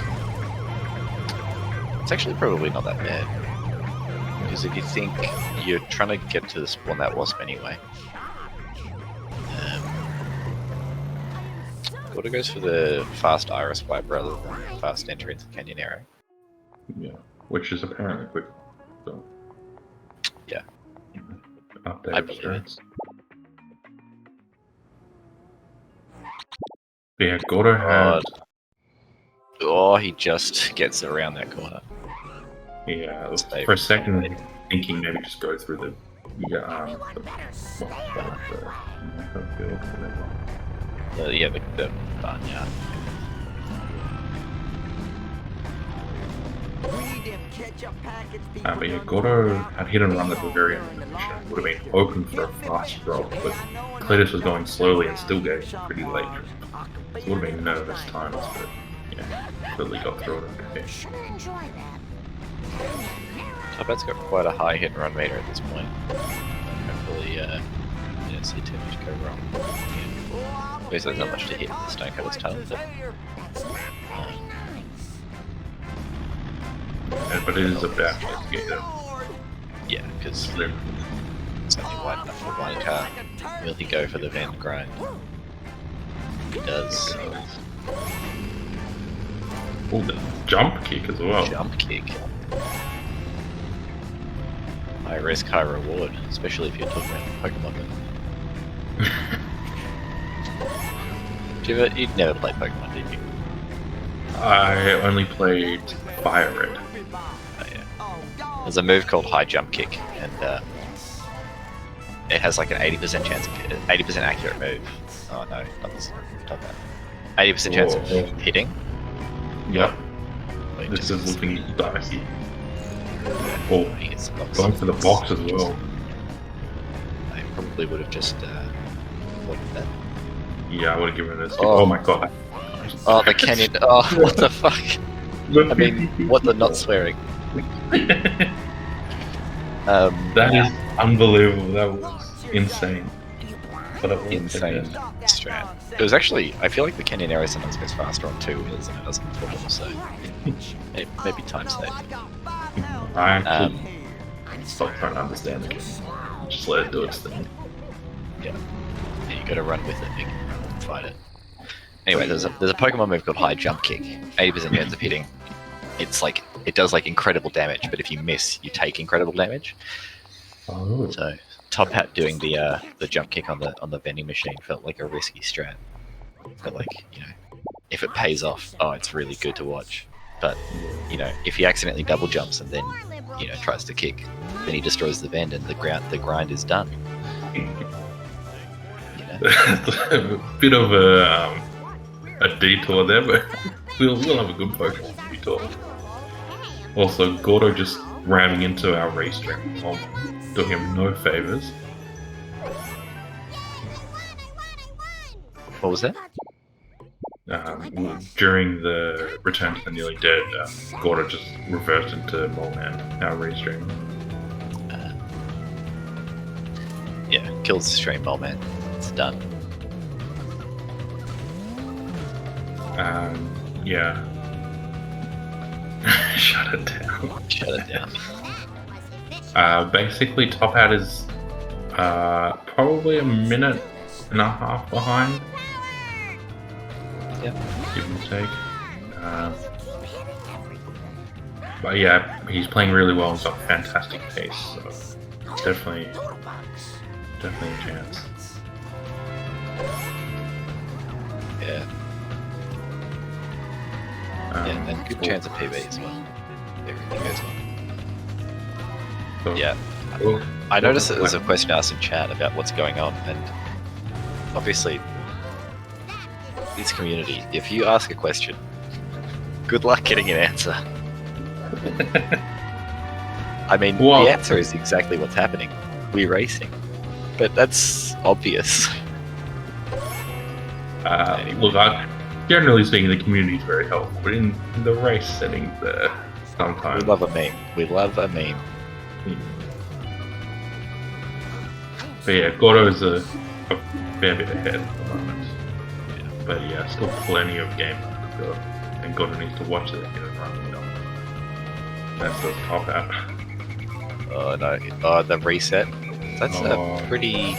It's actually probably not that bad. Because if you think you're trying to get to the spawn that wasp anyway. Gordo goes for the fast iris wipe rather than fast enter into Canyon Arrow. Yeah, which is apparently quick. So, Yeah. Update I of believe strats. Yeah, Gordo had. Oh, he just gets around that corner. Yeah, Stay for a second, thinking maybe just go through the Everyone better stay out of my way. field, whatever. Yeah, the barnyard. We need them ketchup packets people But yeah, done Gordo rolled out. had hit and run at the very end of the mission. Would have been open for a fast drop, but Cletus was going slowly and still getting pretty late. So it would have been nervous times, but yeah, clearly got through it okay. Should enjoy that. TopHat's got quite a high hit and run meter at this point. Hopefully, you don't see too much go wrong. Yeah. Obviously, there's not much to hit in the Stonecutter's tunnel, but That's not very nice. But it is a bad place to get there. yeah, because it's only wide enough for one car. Will he go for the van grind? He does. Oh, the jump kick as well. Jump kick. High risk, high reward, especially if you're talking about Pokemon. You'd never played Pokemon, did you? I only played Fire Red. Oh, yeah. There's a move called High Jump Kick, and it has like an 80% chance, 80% accurate move. Oh no, not this. Not that. 80% chance of Whoa. hitting. Yep. Wait, This just- is looking dicey. Oh, he gets the box. going for the box as well. I probably would have just avoided that. Yeah, I would have given it a skip. Oh. Oh my god. Oh, the canyon. Oh, what the fuck? I mean, what the not swearing? That is unbelievable. That was insane. But it was Insane strat. It was actually, I feel like the Canyon Arrow sometimes goes faster on 2 wheels than it does on 4 wheels, so maybe time save. I actually stopped trying to understand the game. Just let it do its thing. Yeah, you gotta run with it, you can run and fight it. Anyway, there's a Pokemon move called High Jump Kick. 80% chance of hitting. It's like, it does like incredible damage, but if you miss, you take incredible damage. Oh. So TopHat doing the jump kick on the vending machine felt like a risky strat. But like, you know, if it pays off, oh, it's really good to watch. But you know, if he accidentally double jumps and then, you know, tries to kick, then he destroys the vend and the grind is done. You know? a bit of a detour there, but we'll have a good Pokemon detour. Also, Gordo just ramming into our race track, doing him no favors. What was that? During the Return to the Nearly Dead, Gordo just reversed into Moleman, our race stream. Yeah, kills the stream ball, man. It's done. Yeah. Shut it down. Shut it down. Basically, TopHat is probably a minute and a half behind. Yeah. Give and take. But yeah, he's playing really well and got fantastic pace, so definitely a chance. Yeah. Yeah, and good chance of PB as well. Everything goes well. So, Yeah. well, I noticed that there's a question asked in chat about what's going on, and obviously, this community, if you ask a question, good luck getting an answer. I mean, Well- the answer is exactly what's happening. We're racing. But that's obvious. Look, generally speaking, the community is very helpful, but in the race settings, We sometimes. love a meme. We love a meme. But yeah, Gordo's a fair bit ahead at the moment. But yeah, still plenty of game left to go. And Gordo needs to watch it and run, you know. That's the TopHat. Oh no. Oh, the reset. That's Oh. a pretty...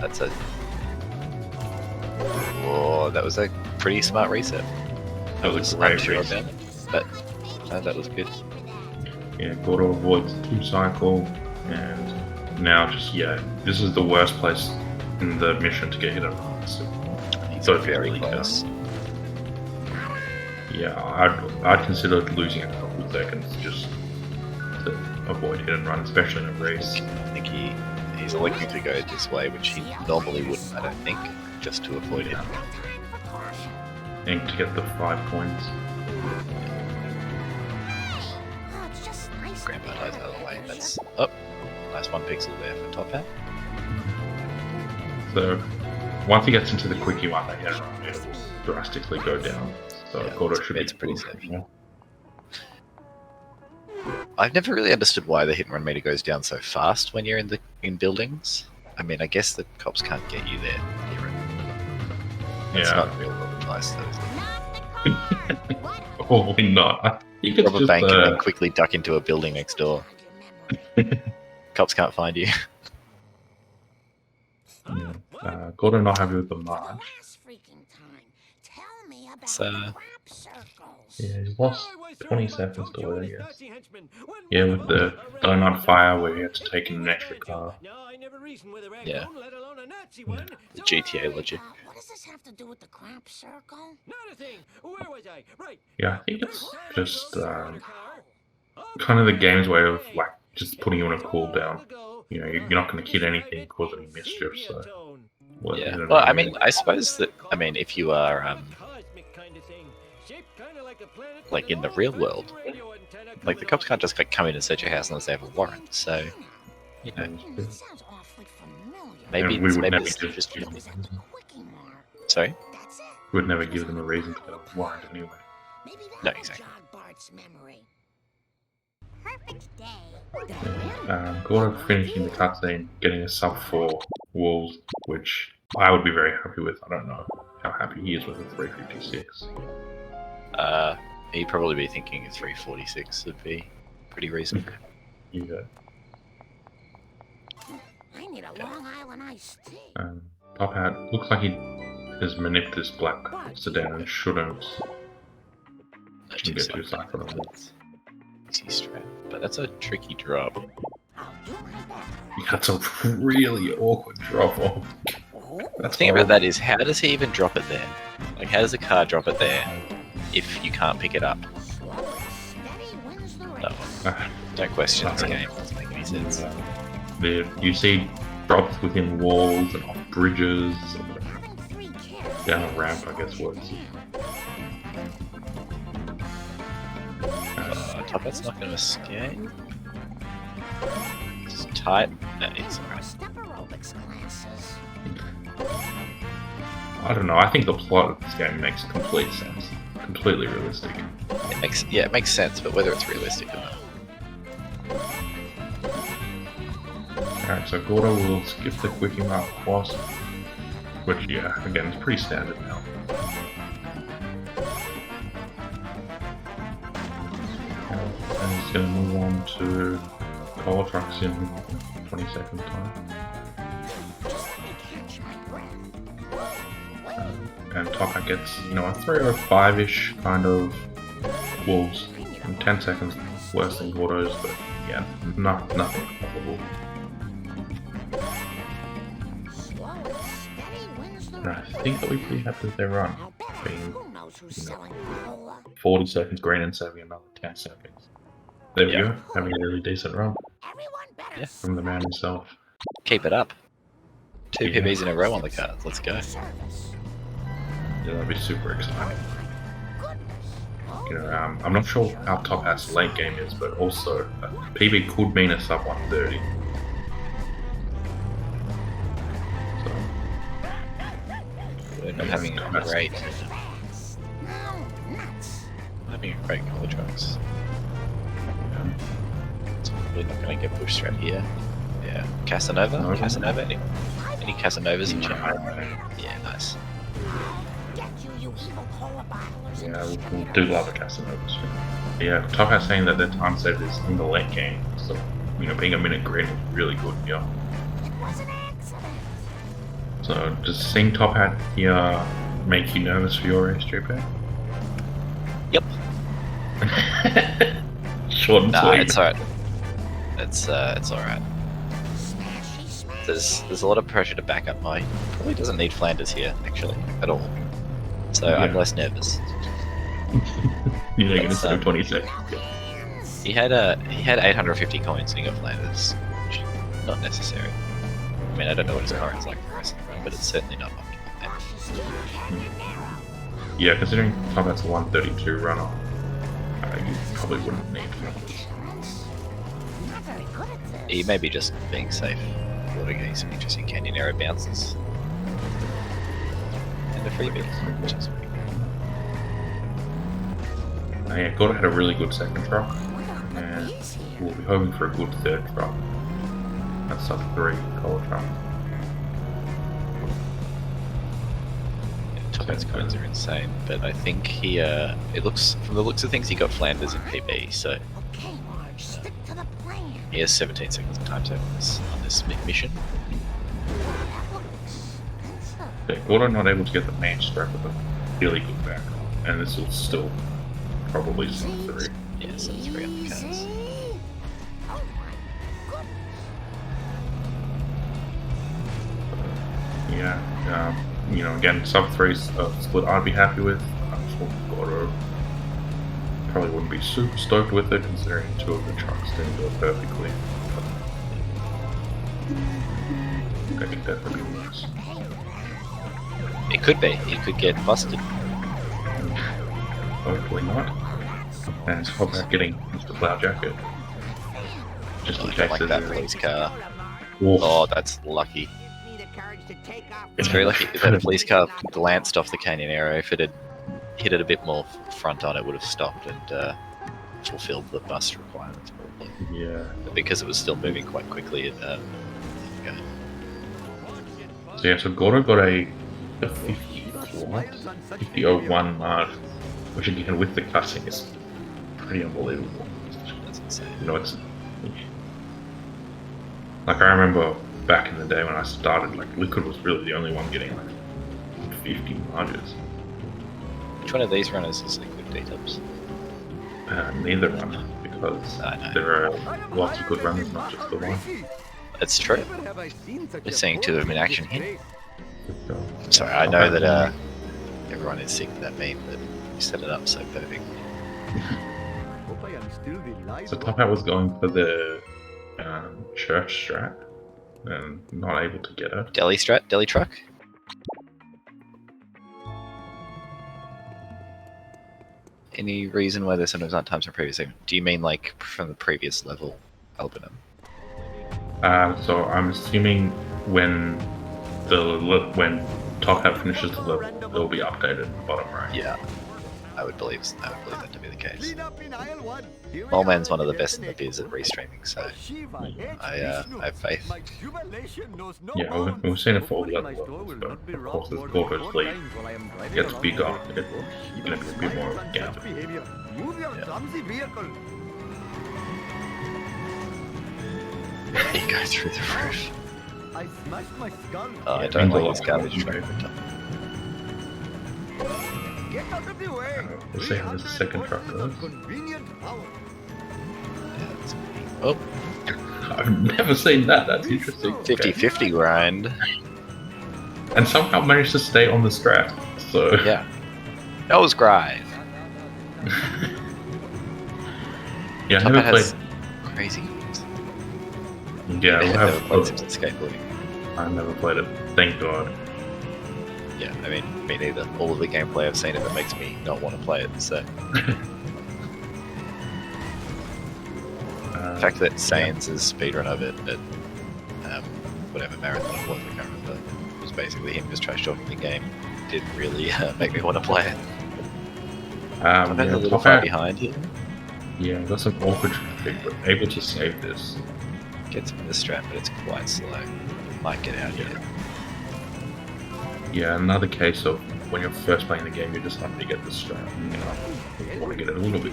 That's a... Oh, that was a pretty smart reset. That was a I'm great sure race. about it, but no, that was good. Yeah, Gordo avoids the 2 cycle, and now just, yeah, this is the worst place in the mission to get hit on. He's So very really close. Yeah, I'd consider losing a couple of seconds just to avoid hit and run, especially in a race. I think he's electing to go this way, which he normally wouldn't, I don't think, just to avoid it. And to get the 5 points. Grandpa dies out of the way. That's up. Nice 1 pixel there for TopHat. So once he gets into the quickie one, that hit and run, it will drastically go down. So Yeah, Gordo should be it's pretty good. safe. Yeah. I've never really understood why the hit and run meter goes down so fast when you're in buildings. I mean, I guess the cops can't get you there. It's Yeah. not real world advice, though, is it? Probably not. I think it's Rob a just bank and then quickly duck into a building next door. Cops can't find you. Gordo not happy with the march. So, Yeah, he's lost 20 seconds to it, I guess. Yeah, with the donut fire where he had to take in an extra car. yeah. The GTA logic. What does this have to do with the crap circle? Yeah, I think it's just kind of the game's way of like just putting you on a cooldown. You know, you're not going to hit anything, cause any mischief, so... Yeah. Well, I mean, I suppose that, I mean, if you are, like in the real world, like the cops can't just like come in and search your house unless they have a warrant, so, you know, Sounds awfully familiar. maybe And we it's, would maybe never it's give just, That was that quickie mark. sorry? That's it. We'd never give them a reason to go warrant anyway. Maybe that No, will exactly. jog Bart's memory. Perfect day. Gordo finishing the cutscene, getting a sub 4 wolves, which I would be very happy with. I don't know how happy he is with the 356. He'd probably be thinking a 346 would be pretty reasonable. Yeah. I need a Long Island iced tea. TopHat looks like he has manipulated this black sedan and shouldn't get too cycled on it. Easy strap, but that's a tricky drop. I'll do my best. Yeah, that's a really awkward drop off. The thing about that is, how does he even drop it there? Like, how does the car drop it there if you can't pick it up? Slow and steady wins the race. No, don't question this game. It doesn't make any sense. You see drops within walls and off bridges, Having 3 kids. down a ramp, I guess works. TopHat's not going to escape. It's tight. No, it's alright. Step aerobics classes. I don't know, I think the plot of this game makes complete sense. Completely realistic. It makes sense, but whether it's realistic or not. Alright, so Gordo will skip the quickie mark whilst, which, yeah, again, is pretty standard now. And he's going to move on to coal trucks in 20 seconds time. Just let me catch my breath. And TopHat gets, you know, a 305-ish kind of wolves in 10 seconds worse than Gordo's, but yeah, nothing comparable. Slow and steady wins the And I race. think that we're pretty happy with their run. I'll bet Being who knows who's selling cola. 40 seconds green and saving another 10 seconds. There we Yeah. go, having a really decent run Everyone better Yeah. from the man himself. Keep it up. 2 Yeah. PBs in a row on the cards. Let's go. service. Yeah, that'd be super exciting. Goodness. You know, I'm not sure how TopHat's late game is, but also PB could mean a sub 130. So, We're not having a great, Now, nuts. having a great color trucks. It's probably not going to get pushed through here. Yeah. Casanova? No. Casanova? Any Casanovas in chat? yeah, Yeah, nice. Get you, you evil cola bottlers. in the we street. do love the Casanovas. Yeah, TopHat's saying that their time save is in the late game, so you know, being a minute green is really good. Yeah. It was an accident. So does seeing TopHat here make you nervous for your race, JP? Yep. Short and Nah, sweet. it's alright. It's alright. There's a lot of pressure to back up my. Probably doesn't need Flanders here actually at all. So I'm Yeah. less nervous. You're going to It's, save 20 seconds. He had 850 coins and he got Flanders, which is not necessary. I mean, I don't know what his current's like for the rest of the run, but it's certainly not optimal. Yeah, considering TopHat's a 132 runner, you probably wouldn't need Flanders. He may be just being safe. Water getting some interesting canyon arrow bounces. And a freebie, which is pretty good. Yeah, Gordo had a really good second truck, and we'll be hoping for a good third truck. That's sub 3 color truck. TopHat's coins are insane, but I think he, it looks, from the looks of things, he got Flanders in PB, so Okay, Marge, stick to the plan. he has 17 seconds of time save on this mission. That looks expensive. Yeah, Gordo not able to get the main strap with a really good back, and this will still probably sub 3. Yeah, so 3 on the cards. Easy. Oh my goodness. Yeah, you know, again, sub 3's split I'd be happy with. Gordo probably wouldn't be super stoked with it, considering 2 of the trucks didn't go perfectly. But I think that would be worse. It could be. It could get busted. Hopefully not. And it's about getting Mr. Cloud Jacket. Just in I case don't like that there's police car. Oof. Oh, that's lucky. Give me the courage to take off. It's very lucky that a police car glanced off the canyon arrow. If it had hit it a bit more front on, it would have stopped and fulfilled the bust requirements probably. Yeah. But because it was still moving quite quickly, it So yeah, so Gordo got a 5001 mark, which again with the cussing is pretty unbelievable. that's insane. You know, it's like I remember back in the day when I started, like Liquid was really the only one getting like 50 margins. Which one of these runners is liquid D-Tops? Neither one, because I know. there are lots of good runners, not just the one. It's true. Never have I seen such We're a seeing 2 of them in action here. So, Sorry, I know that everyone is sick of that meme, but you set it up so perfect. Hope I am still the so TopHat was going for the church strat and not able to get it. Deli truck? Any reason why there's sometimes not times from previous segment? Do you mean like from the previous level album? So I'm assuming when TopHat finishes the level, it'll be updated in the bottom right. Yeah, I would believe that to be the case. Clean up in aisle 1. Here we Oldman's are. one of the best in the biz at restreaming, so Shiva hates I Vishnu. have faith. My jubilation knows no Yeah, bounds. we've seen it for all Hopefully the my other store levels, will but not be of robbed course as more than Gordo's 4 league times while I am driving gets around. bigger, it's Shiva going to be a bit more of a smiles gap. on such behavior. Move your clumsy vehicle. He goes through the roof. I smashed my skull. Oh, I Yeah, don't like Bingo. this garbage truck. Get out of the way. We'll see how this second truck horses of goes. convenient power. Oh, I've never seen that, that's interesting. 50-50 grind. And somehow managed to stay on the strat, so... Yeah. Nose grind. Yeah, I TopHat never has played... crazy games. Yeah, we'll Never played have... Simpsons skateboarding. I never played it, thank God. Yeah, I mean, me neither. All of the gameplay I've seen of it makes me not want to play it, so... The fact that Saiyans' speedrun of it at whatever marathon it was, I can't remember, was basically him just trash talking the game, did really make me want to play it. I'm yeah, a little far TopHat, behind here. yeah, got some awkward traffic, but able to save this. Gets him in the strap, but it's quite slow. Might get out here. Yeah, another case of when you're first playing the game, you're just happy to get the strat, and you want to get it a little bit.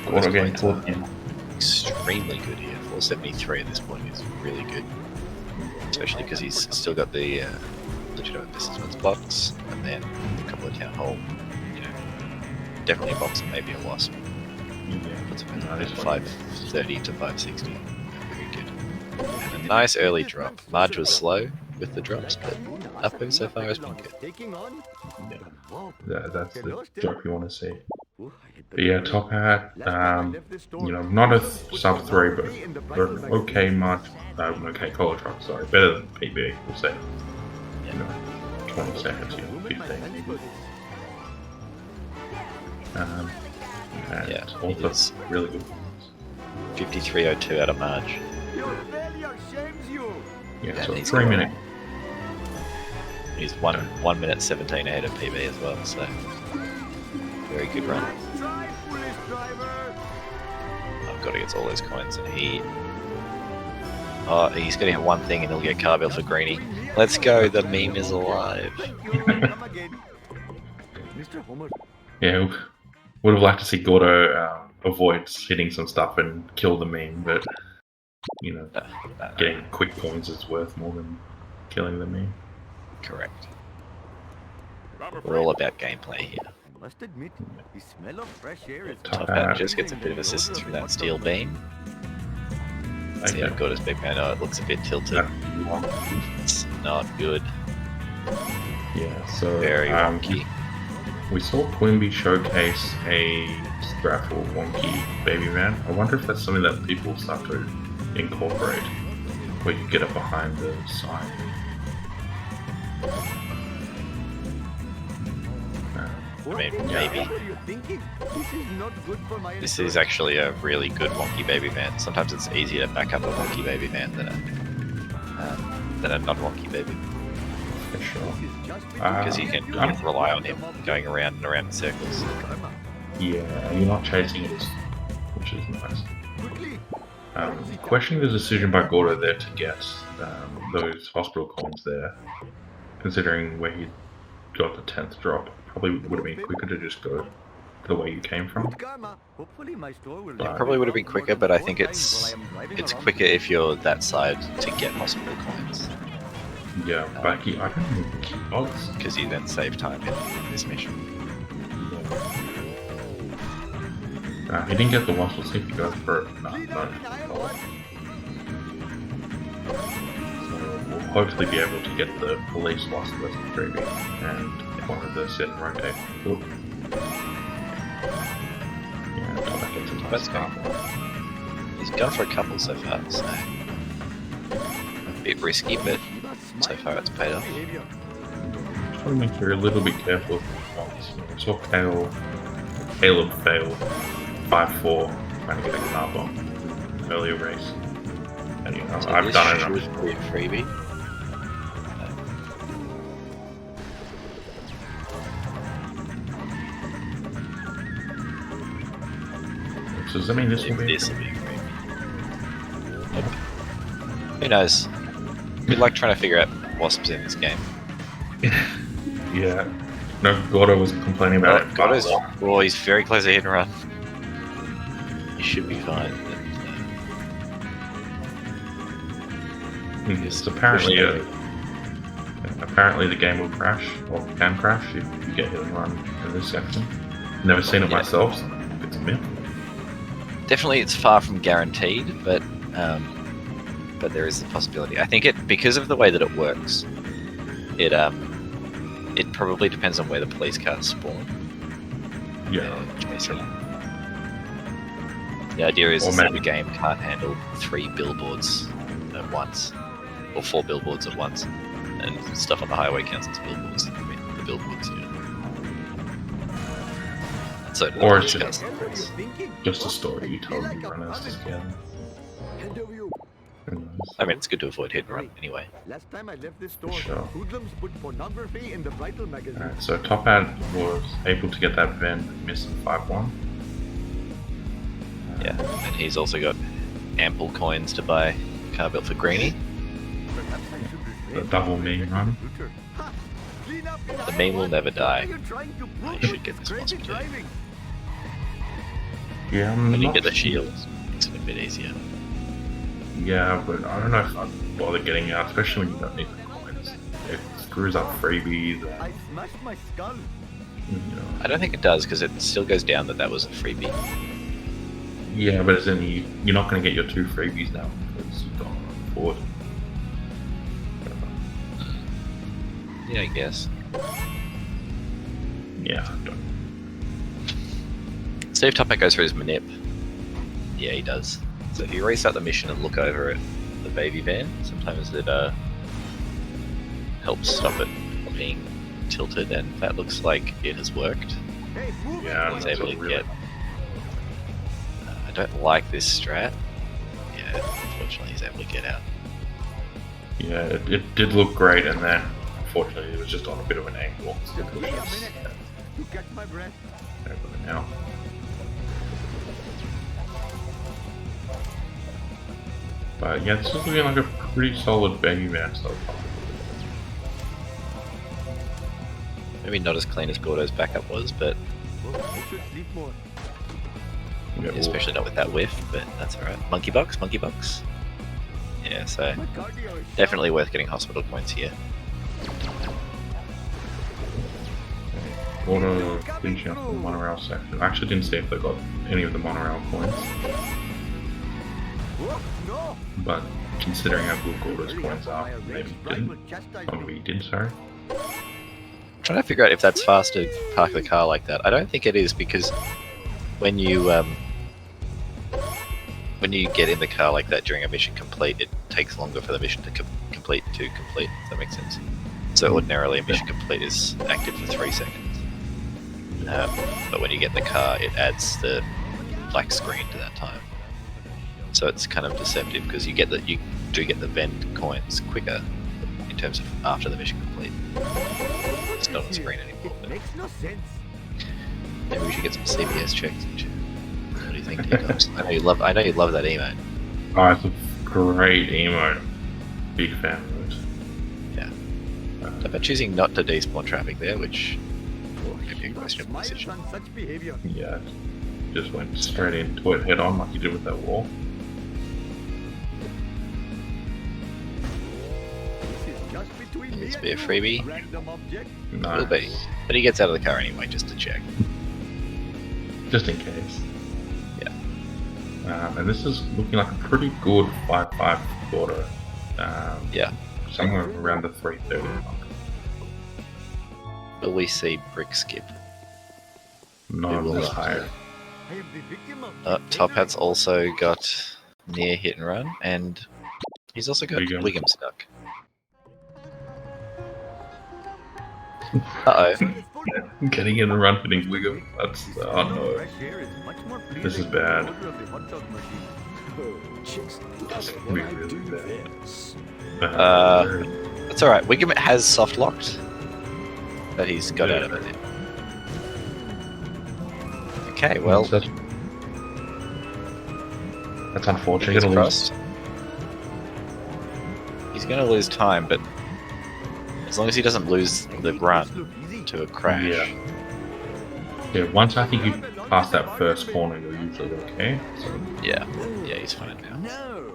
Gordo getting caught in. Extremely good here. 473 at this point is really good. Especially because he's still got the legitimate businessman's box, and then a couple of town hall, definitely a box and maybe a wasp. Yeah. No, this one- 530 to 560. Very good. And a nice early drop. Marge was slow with the drops, but Uppo so far has been good. Taking on. That's the drop you want to see. But yeah, TopHat, not a sub 3, but an okay okay collar truck, sorry, better than PB, we'll say. 20 seconds, 15. And Yeah, also it's really good. 53.02 out of Marge. Your failure shames you. Yeah, so he's 3 got- minutes. He's 1 minute 17 ahead of PB as well, so very good run. Try, foolish driver. I've got to get all those coins, and he's going to hit one thing, and he'll get car bill for Greenie. Let's go! The meme is alive. Come again. Mr. Homer. Yeah, would have liked to see Gordo avoid hitting some stuff and kill the meme, but getting quick coins is worth more than killing the meme. Correct. We're all about gameplay here. I must admit, the smell of fresh air is TopHat just gets a bit of assistance from that steel beam. See how good his big man. Oh, it looks a bit tilted. It's not good. Yeah, so Very wonky. we saw Quimby showcase a Straffle wonky baby man. I wonder if that's something that people start to incorporate, where you get it behind the side. I mean, maybe. What are you thinking? This is not good for my This is actually a really good wonky baby man. Sometimes it's easier to back up a wonky baby man than a non-wonky baby, For sure. because you can rely on him going around and around in circles. Yeah, you're not chasing it, which is nice. Questioning the decision by Gordo there to get those hospital coins there, considering where he got the 10th drop, probably would have been quicker to just go the way you came from. Hopefully my store will It probably would have been quicker, but I think it's quicker if you're that side to get hospital coins, Yeah, but I don't even think he was. because you then save time in this mission. He didn't get the wasp, we'll see if he goes for it. No. So we'll hopefully be able to get the police wasp with the freebie and one of the set and rotate. Cool. Yeah, that gets a nice That's start. He's gone for a couple so far, so a bit risky, but so far it's paid off. Just want to make sure you're a little bit careful with the ones. We saw Caleb fail 5-4 trying to get a car bomb earlier race. And So I've this done it. should be a freebie. So does that mean this will be? This will be a freebie. Nope. Who knows? Good luck trying to figure out wasps in this game. Yeah. No, Gordo was complaining about it. Well, he's very close to hit and run. He should be fine. It's apparently the game will crash, or can crash if you get hit and run in this section. Never seen it myself, so it's a myth. Definitely, it's far from guaranteed, but there is the possibility. I think because of the way that it works, it probably depends on where the police cars spawn. Yeah. Basically. The idea is Or that the maybe- game can't handle 3 billboards at once, or 4 billboards at once, and stuff on the highway counts as billboards. I mean, the billboards, So do the Or police it's cars. just a story you tell the runners together. I mean, it's good to avoid hit and run anyway. Last time I left this store, Sure. hoodlums put pornography in the Bridal magazine. Alright, so TopHat was able to get that Ven missed 5-1. Yeah, and he's also got ample coins to buy car built for Greenie. Perhaps I should The refrain double from meme letting run. computer. Ha! Clean up in The Iowa. meme will never What die. are you trying to prove? You should get this Crazy wasp too. driving. Yeah, I'm When you not get the sure. shield, makes it a bit easier. Yeah, but I don't know if I'd bother getting out, especially when you don't need the coins. It screws up freebies. I smashed my skull. I don't think it does because it still goes down that was a freebie. Yeah, but as in you're not going to get your 2 freebies now because you've gone forward. Yeah, I guess. Yeah, I don't. See if TopHat goes for his manip. Yeah, he does. So if you restart the mission and look over at the baby van, sometimes it helps stop it being tilted, and that looks like it has worked. Yeah, He's that's able to really. get. I don't like this strat. Yeah, unfortunately, he's able to get out. Yeah, it did look great, and then unfortunately it was just on a bit of an angle. Just wait a minute. You catch my breath. Over now. But yeah, this is looking like a pretty solid baby van so far. Maybe not as clean as Gordo's backup was, but I should sleep more. Yeah, especially not with that whiff. But that's alright. Monkey box, monkey box. Yeah, so My cardio is definitely worth getting hospital points here. Gordo finishing up the monorail section. I actually didn't see if they got any of the monorail points, Oh, no. but considering how good Gordo's points are, maybe he didn't. Oh, maybe he did, sorry. Trying to figure out if that's fast to park the car like that. I don't think it is because when you get in the car like that during a mission complete, it takes longer for the mission to complete. If that makes sense. So ordinarily a mission complete is active for 3 seconds. But when you get in the car, it adds the black screen to that time. So it's kind of deceptive because you do get the vend coins quicker in terms of after the mission complete. It's not on screen anymore. It makes no sense. Maybe we should get some CPS checks. What do you think, T-Tops? I know you love that emote. Oh, it's a great emote. Big fan of it. Yeah. But choosing not to despawn traffic there, which could be a questionable Smiles decision. on such behavior. Yeah, just went straight into it head on like you did with that wall. This is just between me This and be a you, freebie. random object. Will be. But he gets out of the car anyway, just to check. Just in case. Yeah. And this is looking like a pretty good 5.5 Gordo. Yeah. Somewhere around the 330 mark. Will we see brick skip? Not will this not. higher. I am the victim of TopHat's also got near hit and run, and he's also got Wiggum. Wiggum stuck. Uh-oh. Getting in the run for Wiggum. That's oh no. Fresh air is much more This is pleasing bad. than the odor of the hot dog machine. That's really bad. That's alright. Wiggum has soft locked, but he's got out of it. Okay, well, that's unfortunate. fingers Gonna lose. crossed. He's going to lose time, but as long as he doesn't lose the run to a crash. Yeah. Yeah, once I think you pass that first corner, you're usually okay. So, Yeah, he's fine now. No.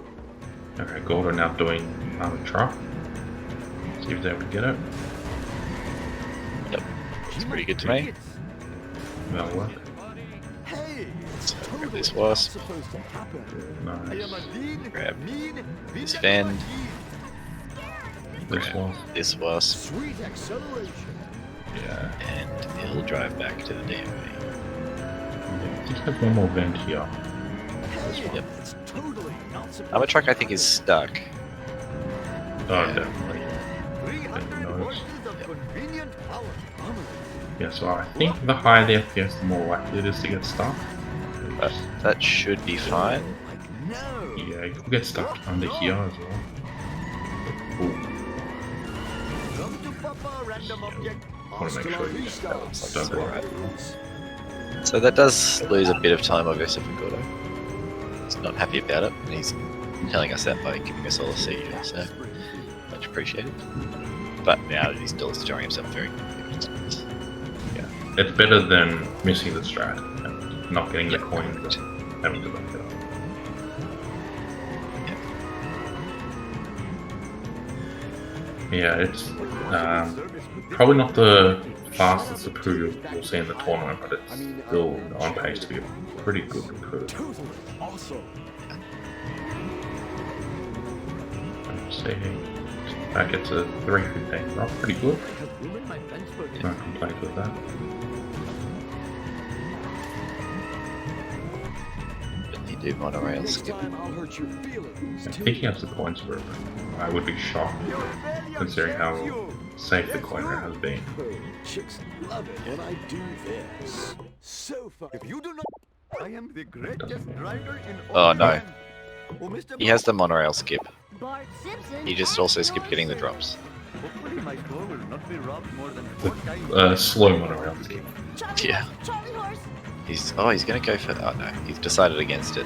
okay, Gordo now doing another truck. See if they would get it. Yep, it's pretty good to me. That'll work. Hey, So grab this wasp, supposed to happen. I Nice. am a lean, Grab mean, this villain fan. monkey. This grab one. this wasp, Sweet acceleration. Yeah. and he'll drive back to the DMV. I think I have one more vent here. Yep. It's totally not supposed Other truck I think is stuck. Oh, Yeah. definitely. 300 Notice. horses of convenient power. Yeah, so I think the higher the FPS, the more likely it is to get stuck. But that should be fine. Like, no. Yeah, you could get stuck under here as well. Ooh, Come to Papa, random object. want to make sure you get that stuck right. So that does lose a bit of time, obviously, for Gordo. He's not happy about it, and he's telling us that by giving us all a seizure, so much appreciated. But now he's still showing himself very good. It's better than missing the strat and not getting the coins and having to back it up. Yeah, it's probably not the fastest recruit you'll see in the tournament, but it's still on pace to be a pretty good recruit. Totally. Also, See, back at to 315. Not pretty good. I have room in my bench for No complaints with that. You do monorail next skip. time I'll hurt your feelings. I think he has the coins for it. I would be shocked considering how safe the coiner has been. Chicks love it when I do this. So far. If you do not, I am the greatest driver in all Oh no, land. Oh, Mr. he has the monorail skip. Bart Simpson. He just also skipped getting the drops. Hopefully my store will not be robbed more than 4 times. Slow monorail scheme. Yeah. Charlie horse. He's gonna go for. Oh no, he's decided against it.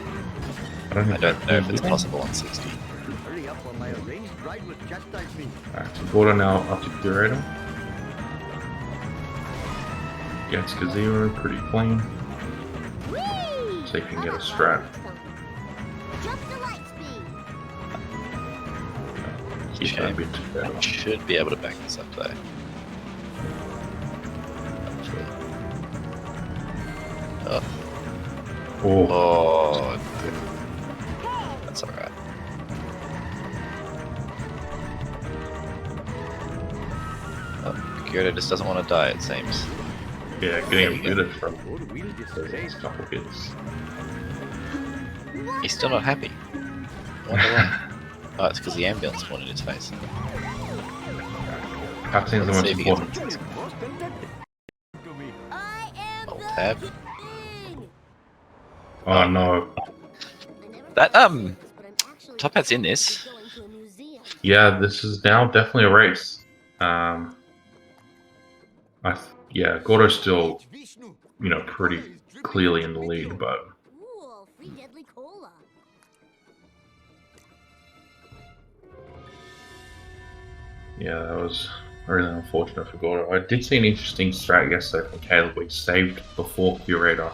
I don't, I don't know if it's possible on 60. Hurry up or my arranged ride will chastise me. Alright, so Gordo now up to Curator. Gets Kazero pretty clean. Whee! So you can get a strat. Jump to light speed. Keep that a bit better. Should be able to back this up though. Oh, Oh, oh that's alright. Oh, Kyoto just doesn't want to die, it seems. yeah, getting a bit of Four trouble. wheel Those disgrace. last couple bits. He's still not happy. I wonder why. Oh, it's because the ambulance spawned in his face. Cutscenes are the Let's most see if he gets important. it. Most tempted to me. I am Alt the tab. king. Oh no. I never That, thought of this, but I'm actually TopHat's in this. going to a museum. Yeah, this is now definitely a race. Yeah, Gordo's still, pretty clearly in the lead, but Ooh, free deadly cola. yeah, that was really unfortunate for Gordo. I did see an interesting strat yesterday from Caleb where he saved before Curator,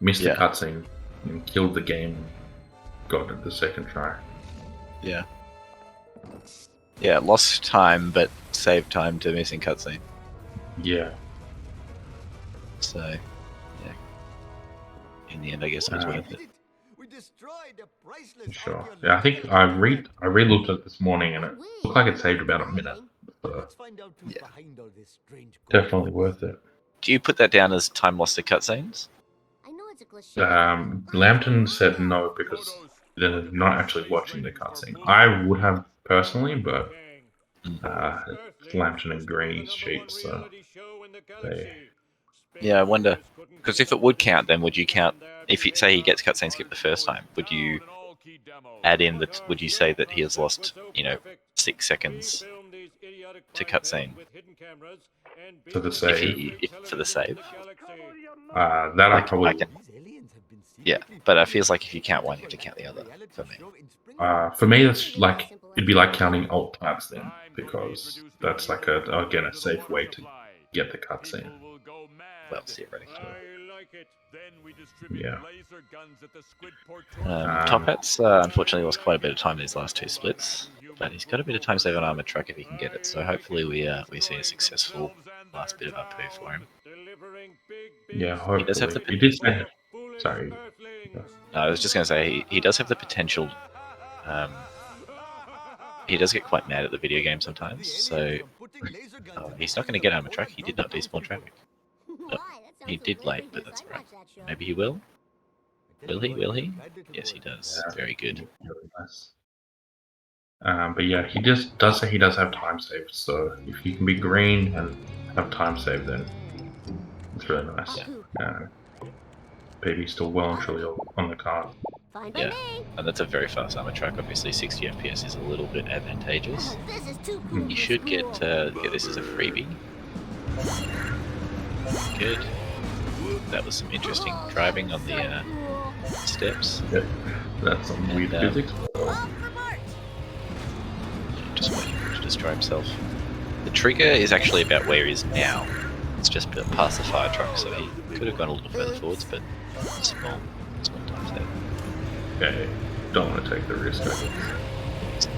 missed Yeah. the cutscene, and killed the game and got it the second try. Yeah. Yeah, lost time, but saved time to missing cutscene. Yeah. So, yeah. In the end, I guess it was worth it. We destroyed the priceless Sure. Yeah, I think I re-looked at it this morning and it looked like it saved about a minute. So Let's find out who's Yeah. behind all this strange definitely worth it. Do you put that down as time lost to cutscenes? I know it's a cliche. Lambton said no because they're not actually watching the cutscene. I would have personally, but Lambton and Greeny's cheat, so they. Yeah, I wonder. Because if it would count, then would you count? If you say he gets cutscene skipped the first time, would you add in that? Would you say that he has lost, 6 seconds to cutscene For the save. for the save? That I Like, probably. I can- Yeah, but it feels like if you count one, you have to count the other. For me, For me, that's like it'd be like counting alt tabs then, because that's like again a safe way to get the cutscene. well, theoretically. Yeah. TopHat's unfortunately lost quite a bit of time these last 2 splits, but he's got a bit of time save on armored truck if he can get it. So hopefully we see a successful last bit of Apu for him. Yeah, hopefully. does have the- He did say. Sorry. I was just going to say he does have the potential. He does get quite mad at the video game sometimes, so he's not going to get armored truck. He did not despawn traffic. He did late, but that's right. Maybe he will. Will he? Will he? Yes, he does. Yeah. Very good. Really nice. But yeah, he just does say he does have time saved. So if you can be green and have time saved, then it's really nice. Baby's still well and truly on the card. Fine by Yeah. me. And that's a very fast armor track. Obviously, 60 FPS is a little bit advantageous. Oh, this is too cool. You to should be get cool. this as a freebie. Good. That was some interesting driving on the steps. That's some weird And, physics. Off for Bart. Just waiting for him to destroy himself. The trigger is actually about where he is now. It's just past the fire truck, so he could have gone a little further forwards, but small times there. Okay, don't want to take the risk, I guess.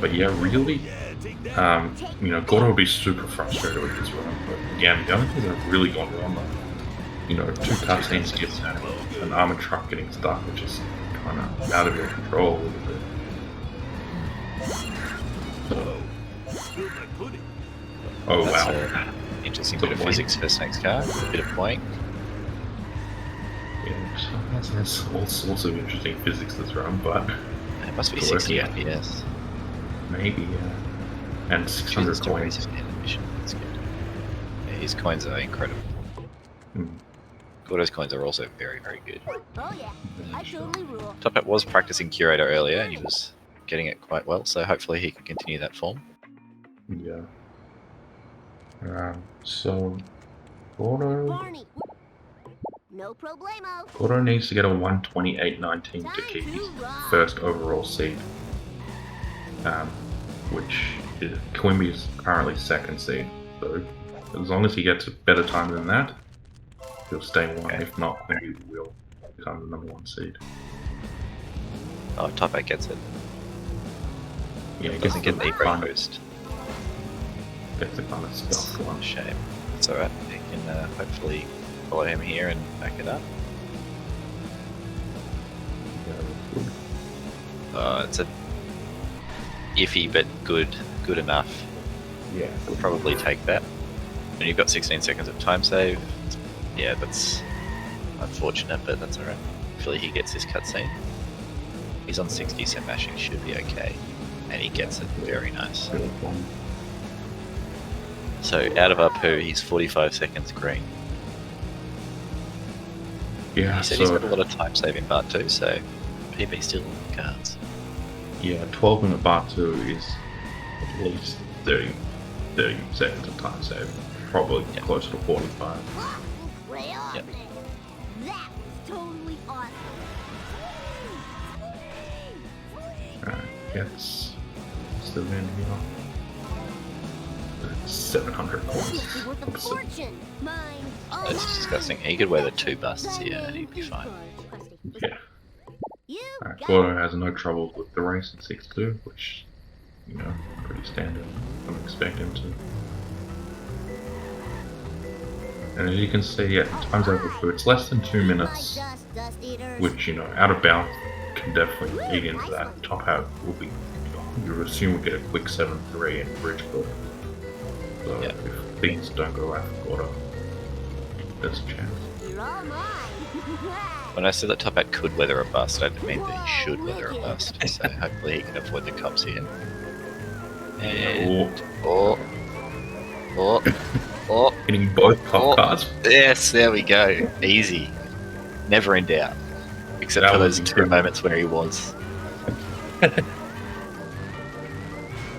But yeah, really, You know, Gordo will be super frustrated with this run, but again, the only things that have really gone wrong are, you know, 2 cutscenes skips and an armored truck getting stuck, which is kind of out of your control a little bit. So, oh That's wow. an interesting bit of physics for Snake's car. A bit of point. Yeah, so there's all sorts of interesting physics this run, but It must be It's 60 working. FPS. maybe, and 600 Stories coins. of animation. That's good. Yeah, his coins are incredible. Hmm. Gordo's coins are also very, very good. Oh yeah, I totally rule. TopHat was practicing Curator earlier and he was getting it quite well, so hopefully he can continue that form. Yeah. So, Gordo Barney. No problemo. Gordo needs to get a 128.19 to Time keep his to rock. first overall seed, which is, Quimby is currently 2nd seed. So, as long as he gets a better time than that, he'll stay 1. Okay. If not, Quimby will become the number 1 seed. Oh, TopHat gets it. Yeah, he Doesn't get the kind break of, boost. gets the kind of stuff one. Shame. It's alright. He can hopefully follow him here and back it up. It's a iffy but good enough. Yeah. We'll probably take that. And you've got 16 seconds of time save. Yeah, that's unfortunate, but that's alright. Hopefully he gets this cutscene. He's on 60, so mashing should be okay. And he gets it. Very nice. Really fun. So out of our poo, he's 45 seconds green. Yeah, He said so he's got a lot of time save in part 2, so PB still on the cards. yeah, 12-minute bar 2 is at least 30 seconds of time save. Probably Yeah. closer to 45. Yep. That was totally awesome. Gets the win here. 700 This coins. must be worth a Opposite. fortune. Mine. Oh, That's disgusting. He could wear the 2 busts here and he'd be fine. Yeah. You got Gordo has no trouble with the race in 6-2, which, you know, pretty standard. I don't expect him to. And as you can see, yeah, time's over 2. It's less than 2 minutes, dust eaters. which, you know, out of bounds can definitely eat into that. TopHat will be, you would assume we'll get a quick 7-3 in Bridgeport. So Yeah. if things don't go right for Gordo, there's a chance. You're all mine. When I said that TopHat could weather a bust, I didn't mean that he should weather a bust. So hopefully he can avoid the cops here. And oh, Hitting both Oh. cop cars. yes, there we go. Easy. Never in doubt. Except That for was those 2 incredible. moments where he was.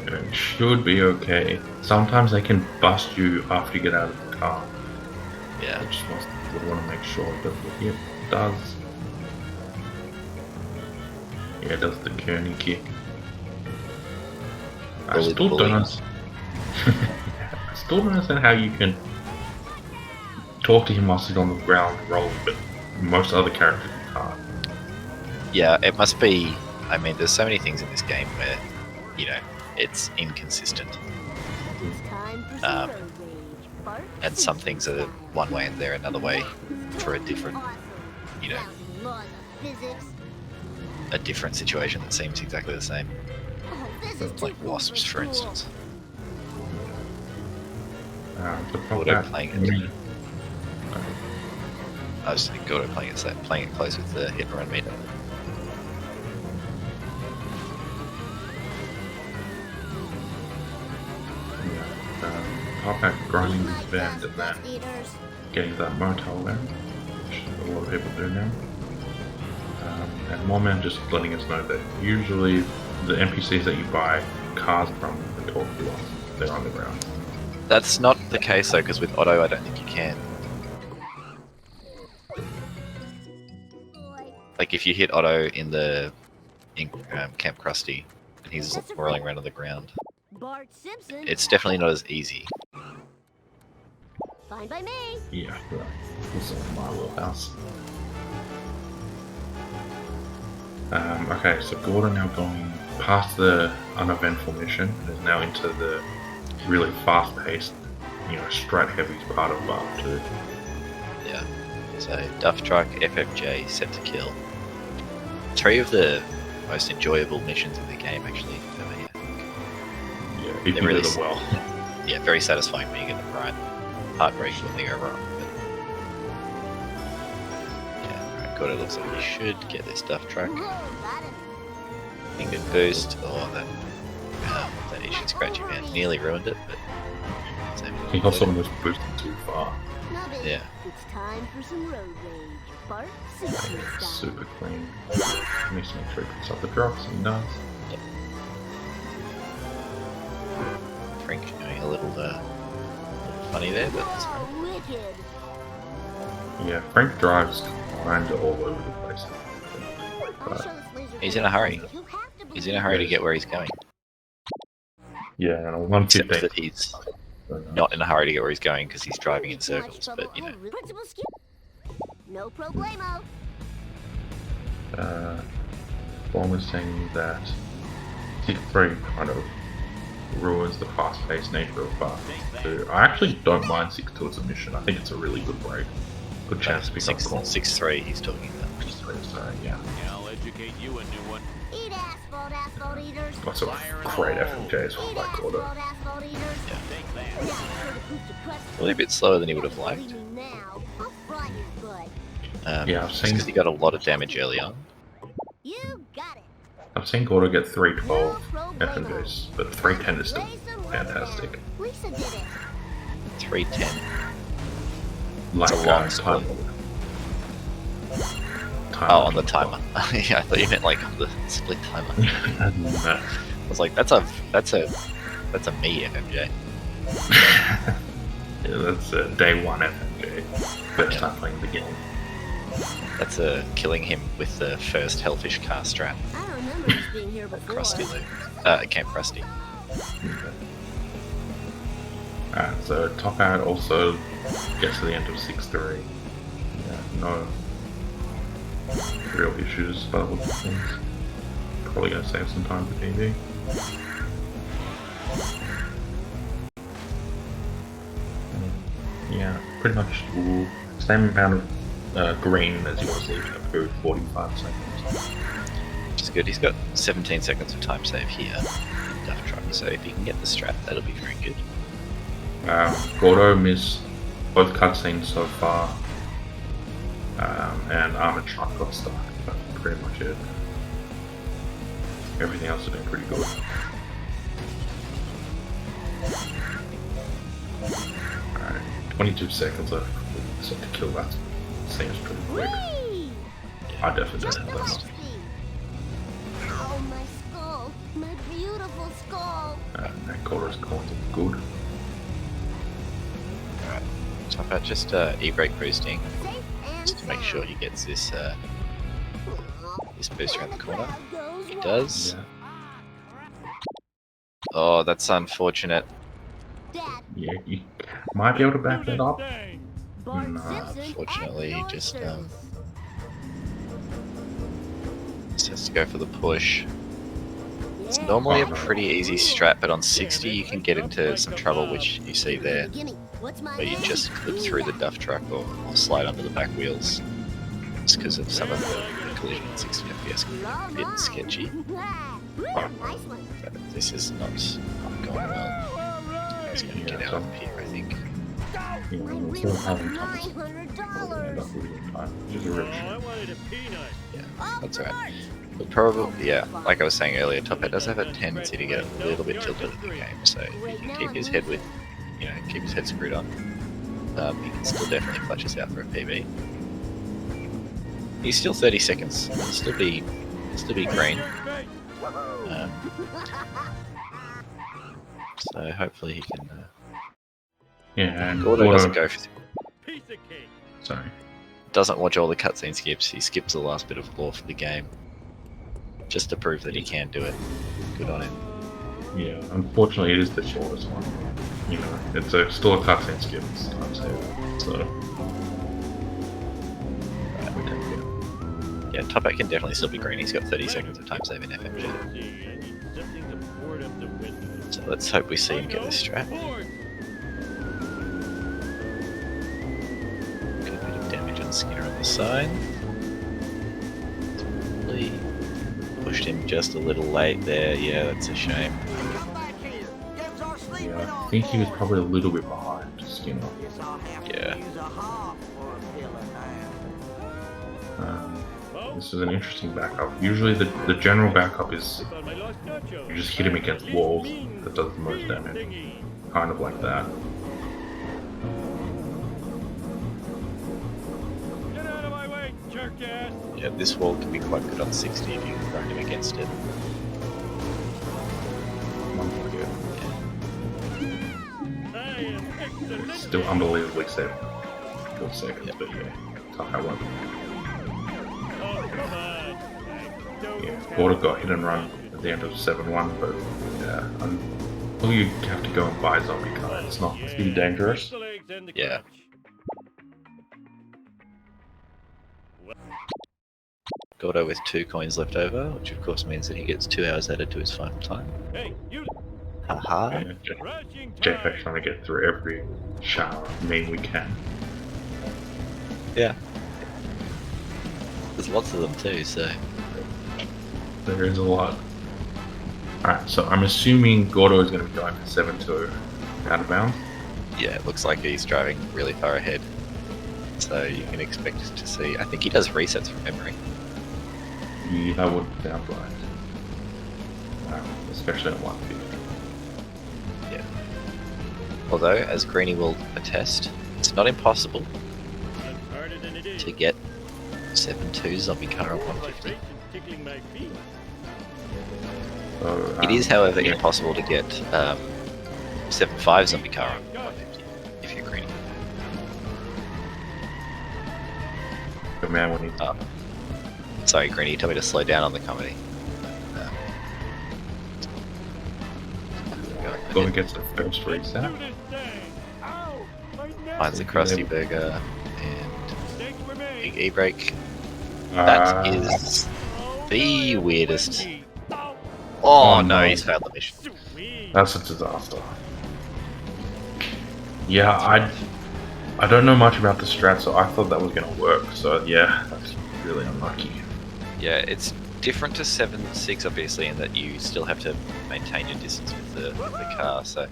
It should be okay. Sometimes they can bust you after you get out of the car. Yeah. I just want to make sure that it does. Yeah, it does the Kearney kick. I Bully still the don't bully. understand. I still don't understand how you can talk to him whilst he's on the ground rolling, but most other characters can't. Yeah, it must be. I mean, there's so many things in this game where, you know, it's inconsistent. It's time for Um, some road rage. Bart And some things are style. one way and they're another way for a different, Awesome. you know, Thousand laws of physics. a different situation that seems exactly the same. Oh, this is too Like cool wasps, for school. instance. The Gordo problem playing it. I was thinking Gordo playing it close with the hit and run meter. TopHat grinding Like his band us and dust then eaters. getting that motel there, which a lot of people do now. And Moreman just letting us know that usually the NPCs that you buy cars from and talk to us, they're underground. That's not the case though, because with Otto, I don't think you can. Boy, Like if you hit Otto in Camp Krusty, and he's rolling around on the ground, Bart Simpson. it's definitely not as easy. Fine by me. Yeah, right. This is my wheelhouse. Okay, so Gordo now going past the uneventful mission and is now into the really fast-paced, strat-heavy part of Bar 2. Yeah. So Duff Truck, FFJ, set to kill. 3 of the most enjoyable missions in the game, actually. Over here. Yeah, if They're you really did it well. Yeah, very satisfying when you get them right. Heartbreaking when they go wrong. But... yeah, alright, Gordo looks like he should get this Duff Truck. Kingdom boost. Oh, that issue scratchy man nearly ruined it, but He also almost boosted too far. yeah. It's time for some road rage. Bart Simpson style. Super clean. Needs to make sure he picks up the drops, and he does. Frank doing a little funny there, but it's fine. Oh, wicked. Yeah, Frank drives kind of all over the place. I'll But, show this laser He's in a hurry. You have to He's in a hurry to get where he's going. yeah, and a Except 115. that he's not in a hurry to get where he's going because he's driving in circles, but you know. Principal skip. No problemo. One was saying that 6-3 kind of ruins the fast-paced nature of Bar 2. I actually don't mind 6-2 as a mission. I think it's a really good break. Good chance to pick up the ball. 6-3 he's talking about. 6-3, sorry, yeah. I'll educate you a new one. Eat asphalt eaters. Lots of great FMJs from Eat Black Gordo. asphalt eaters. Take that. Now, sure to poop the crust. Probably a bit slower than he would have liked. Now, I'll fry your butt. Yeah, I've seen because he got a lot of damage early on. You got it. I've seen Gordo get 312 No problemo. FMJs, but 310 is still Lay some rubber fantastic. band. Lisa did it. 310. Like a long split. Oh, on the timer. Yeah, I thought you meant like on the split timer. Nah. I was like, that's a me FMJ. Yeah, that's day 1 FMJ. First time playing the game. That's killing him with the first Hellfish car strat. I don't remember this being here before. Krusty Lou. Camp Krusty. Alright, so TopHat also gets to the end of 6-3. Yeah, no real issues by the looks of things. Probably gonna save some time for PB. Yeah, pretty much same amount of green as he was leaving it for 45 seconds. Which is good. He's got 17 seconds of time save here. Duff Truck. So if he can get the strat, that'll be very good. Gordo missed both cutscenes so far, and Armored Truck got stuck. That's pretty much it. Everything else has been pretty good. Alright, 22 seconds left. So to kill that seems pretty quick. Whee! I definitely Just don't the have that last much. thing. Oh, my skull. My beautiful skull. And Gordo's going to be good. Alright. TopHat just e-brake boosting. Safe and Just to make sure he gets this boost around the corner. He does. Yeah. Oh, that's unfortunate. Dad, Yeah, you might be able to back that up. Bart Nah, Simpson unfortunately, at your just, service. Just has to go for the push. It's Yeah. normally a Oh, no. pretty easy strat, but on 60 you can get into some trouble, which you see there, Gimme, what's my where you name? just clip through the Duff Truck or slide under the back wheels. Just because of some of the collision at 60 FPS can be a bit sketchy. Nice one. But this is not going well. He's going to get out of here, I think. Yeah, I we're really still have having time. Probably end up $900. losing time, which is a real Oh, I shame. wanted a peanut. Yeah, that's alright. But probably, yeah, like I was saying earlier, TopHat does have a tendency to get a little bit tilted in the game, so if he can keep his head with, keep his head screwed on, he can still definitely clutch us out for a PB. He's still 30 seconds. He'll still be green. So hopefully he can. Yeah, and Gordo doesn't go. Piece of cake. Sorry. Doesn't watch all the cutscene skips. He skips the last bit of lore for the game, just to prove that he can do it. Good on him. Yeah, unfortunately, it is the shortest one. It's still a cutscene skip. It's time save. So. We take it. Yeah, TopHat can definitely still be green. He's got 30 seconds of time save in FMG. Let's see, I need something to board up the window. So let's hope we see him get this strat. Board! Got a bit of damage on Skinner on the side. Probably pushed him just a little late there. Yeah, that's a shame. Come back here. Gives our sleeping Yeah, I on think he was board. probably a little bit behind Skinner. Guess I'll have Yeah. to use a hop for a filling now. This is an interesting backup. Usually the general backup is Found my lost nacho. you just hit him against walls that does the most damage. Thingy. Kind of like that. Get out of my way, jerk ass! Yeah, this wall can be quite good on 60 if you can throw him against it. I am excellent. Still unbelievably safe. 4 seconds, but yeah, TopHat won. Oh, come on. I don't Yeah, have Gordo got hit and run at the end of 7-1, but yeah, until you have to go and buy zombie card, it's not too dangerous. The legs and the Yeah. crotch. Gordo with 2 coins left over, which of course means that he gets 2 hours added to his final time. Hey, you Haha. Yeah, rushing JPEG's trying to get through every shower meme we can. Yeah. There's lots of them too, so. There is a lot. Alright, so I'm assuming Gordo is going to be going for 7-2 out of bounds. Yeah, it looks like he's driving really far ahead. So you can expect to see. I think he does resets from memory. Yeah, that would sound right. Especially at 150. Yeah. Although, as Greenie will attest, it's not impossible That's harder than it is. to get 7-2 zombie car on My 150. face is tickling my feet. So, It is, however, yeah, impossible to get 7-5 zombie car on 150 if you're Greenie. the man when he's Oh. Sorry, Greenie, you told me to slow down on the comedy. Gordo gets the first reset. Do this thing. Ow! My neck. Finds the Krusty Burger and Thanks for me. big E-brake. That Uh, is the weirdest. Oh, Oh, Oh, no, no. he's failed the mission. sweet. That's a disaster. Yeah, I don't know much about the strat, so I thought that was going to work. So yeah, that's really unlucky. Yeah, it's different to 7-6 obviously in that you still have to maintain your distance with the car, so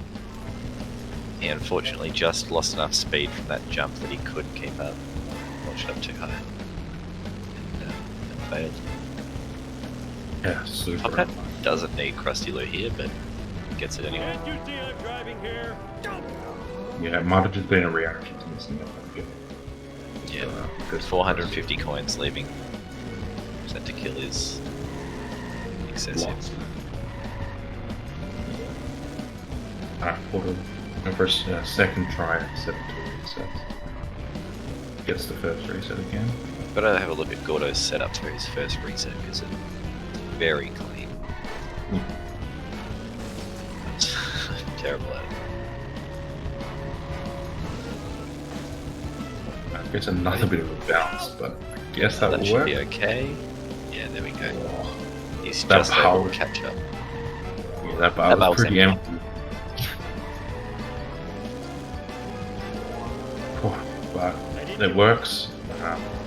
he unfortunately just lost enough speed from that jump that he couldn't keep up. Launched up too high. And failed. Yeah, super. TopHat unlucky. doesn't need Krusty Lou here, but gets it anyway. Can't you see I'm driving here? Yeah, it might have just been a reaction to missing that one. Yeah, Good 450 coins leaving. Set to kill is excessive. Lots. Alright, Gordo. Go for a second try at 7-2 resets. Gets the first reset again. Gotta have a look at Gordo's setup for his first reset because it's very clean. Terrible at it. Gets another bit of a bounce, but I guess that That will should work. be okay. Yeah, there we go. Oh, He's that just power. able to catch up. yeah, that bar That bar was was pretty empty. empty. Oh, but it works.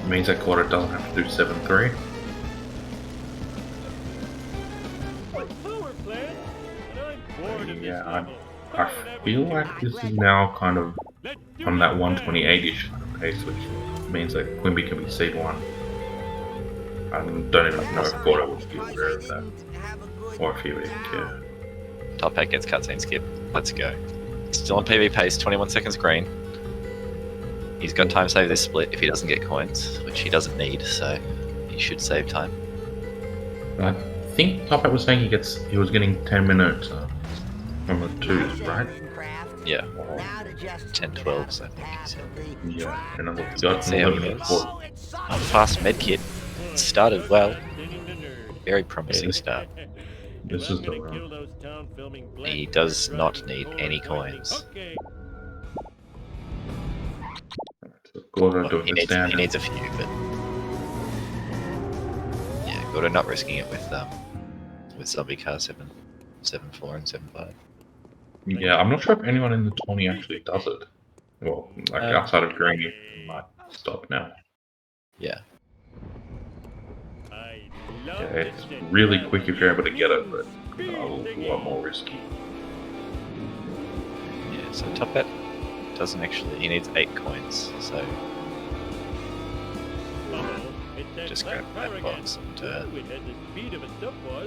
Means that Gordo doesn't have to do 7-3. Power plant? And I'm bored of this Yeah, level. I feel like this is now kind of Let's do on that this 128-ish kind of pace, which means that Quimby can be seed 1. I don't even know if Gordo would be aware of that, or if he would even care. TopHat gets cutscene skip. Let's go. Still on PB pace, 21 seconds green. He's got time save this split if he doesn't get coins, which he doesn't need, so he should save time. I think TopHat was saying he was getting 10 minutes from the 2s, right? Yeah, Or, 10-12s, I think he said. yeah, and I looked got See how he 11 goes. for Fast medkit. Started well. Sending the nerd. Very promising start. This I'm is the gonna run. kill those town filming He black does guys not driving need forward any lightning. coins. Okay. So Gordo Well, doing he the needs standard. a few, but Gordo not risking it with zombie car 7-4 and 7-5. Yeah, I'm not sure if anyone in the 20 actually does it. Well, like outside of Green, it might stop now. Yeah. Yeah, it's really quick if you're able to get it, but a lot more risky. Yeah, so TopHat doesn't actually, he needs 8 coins, so just grab that box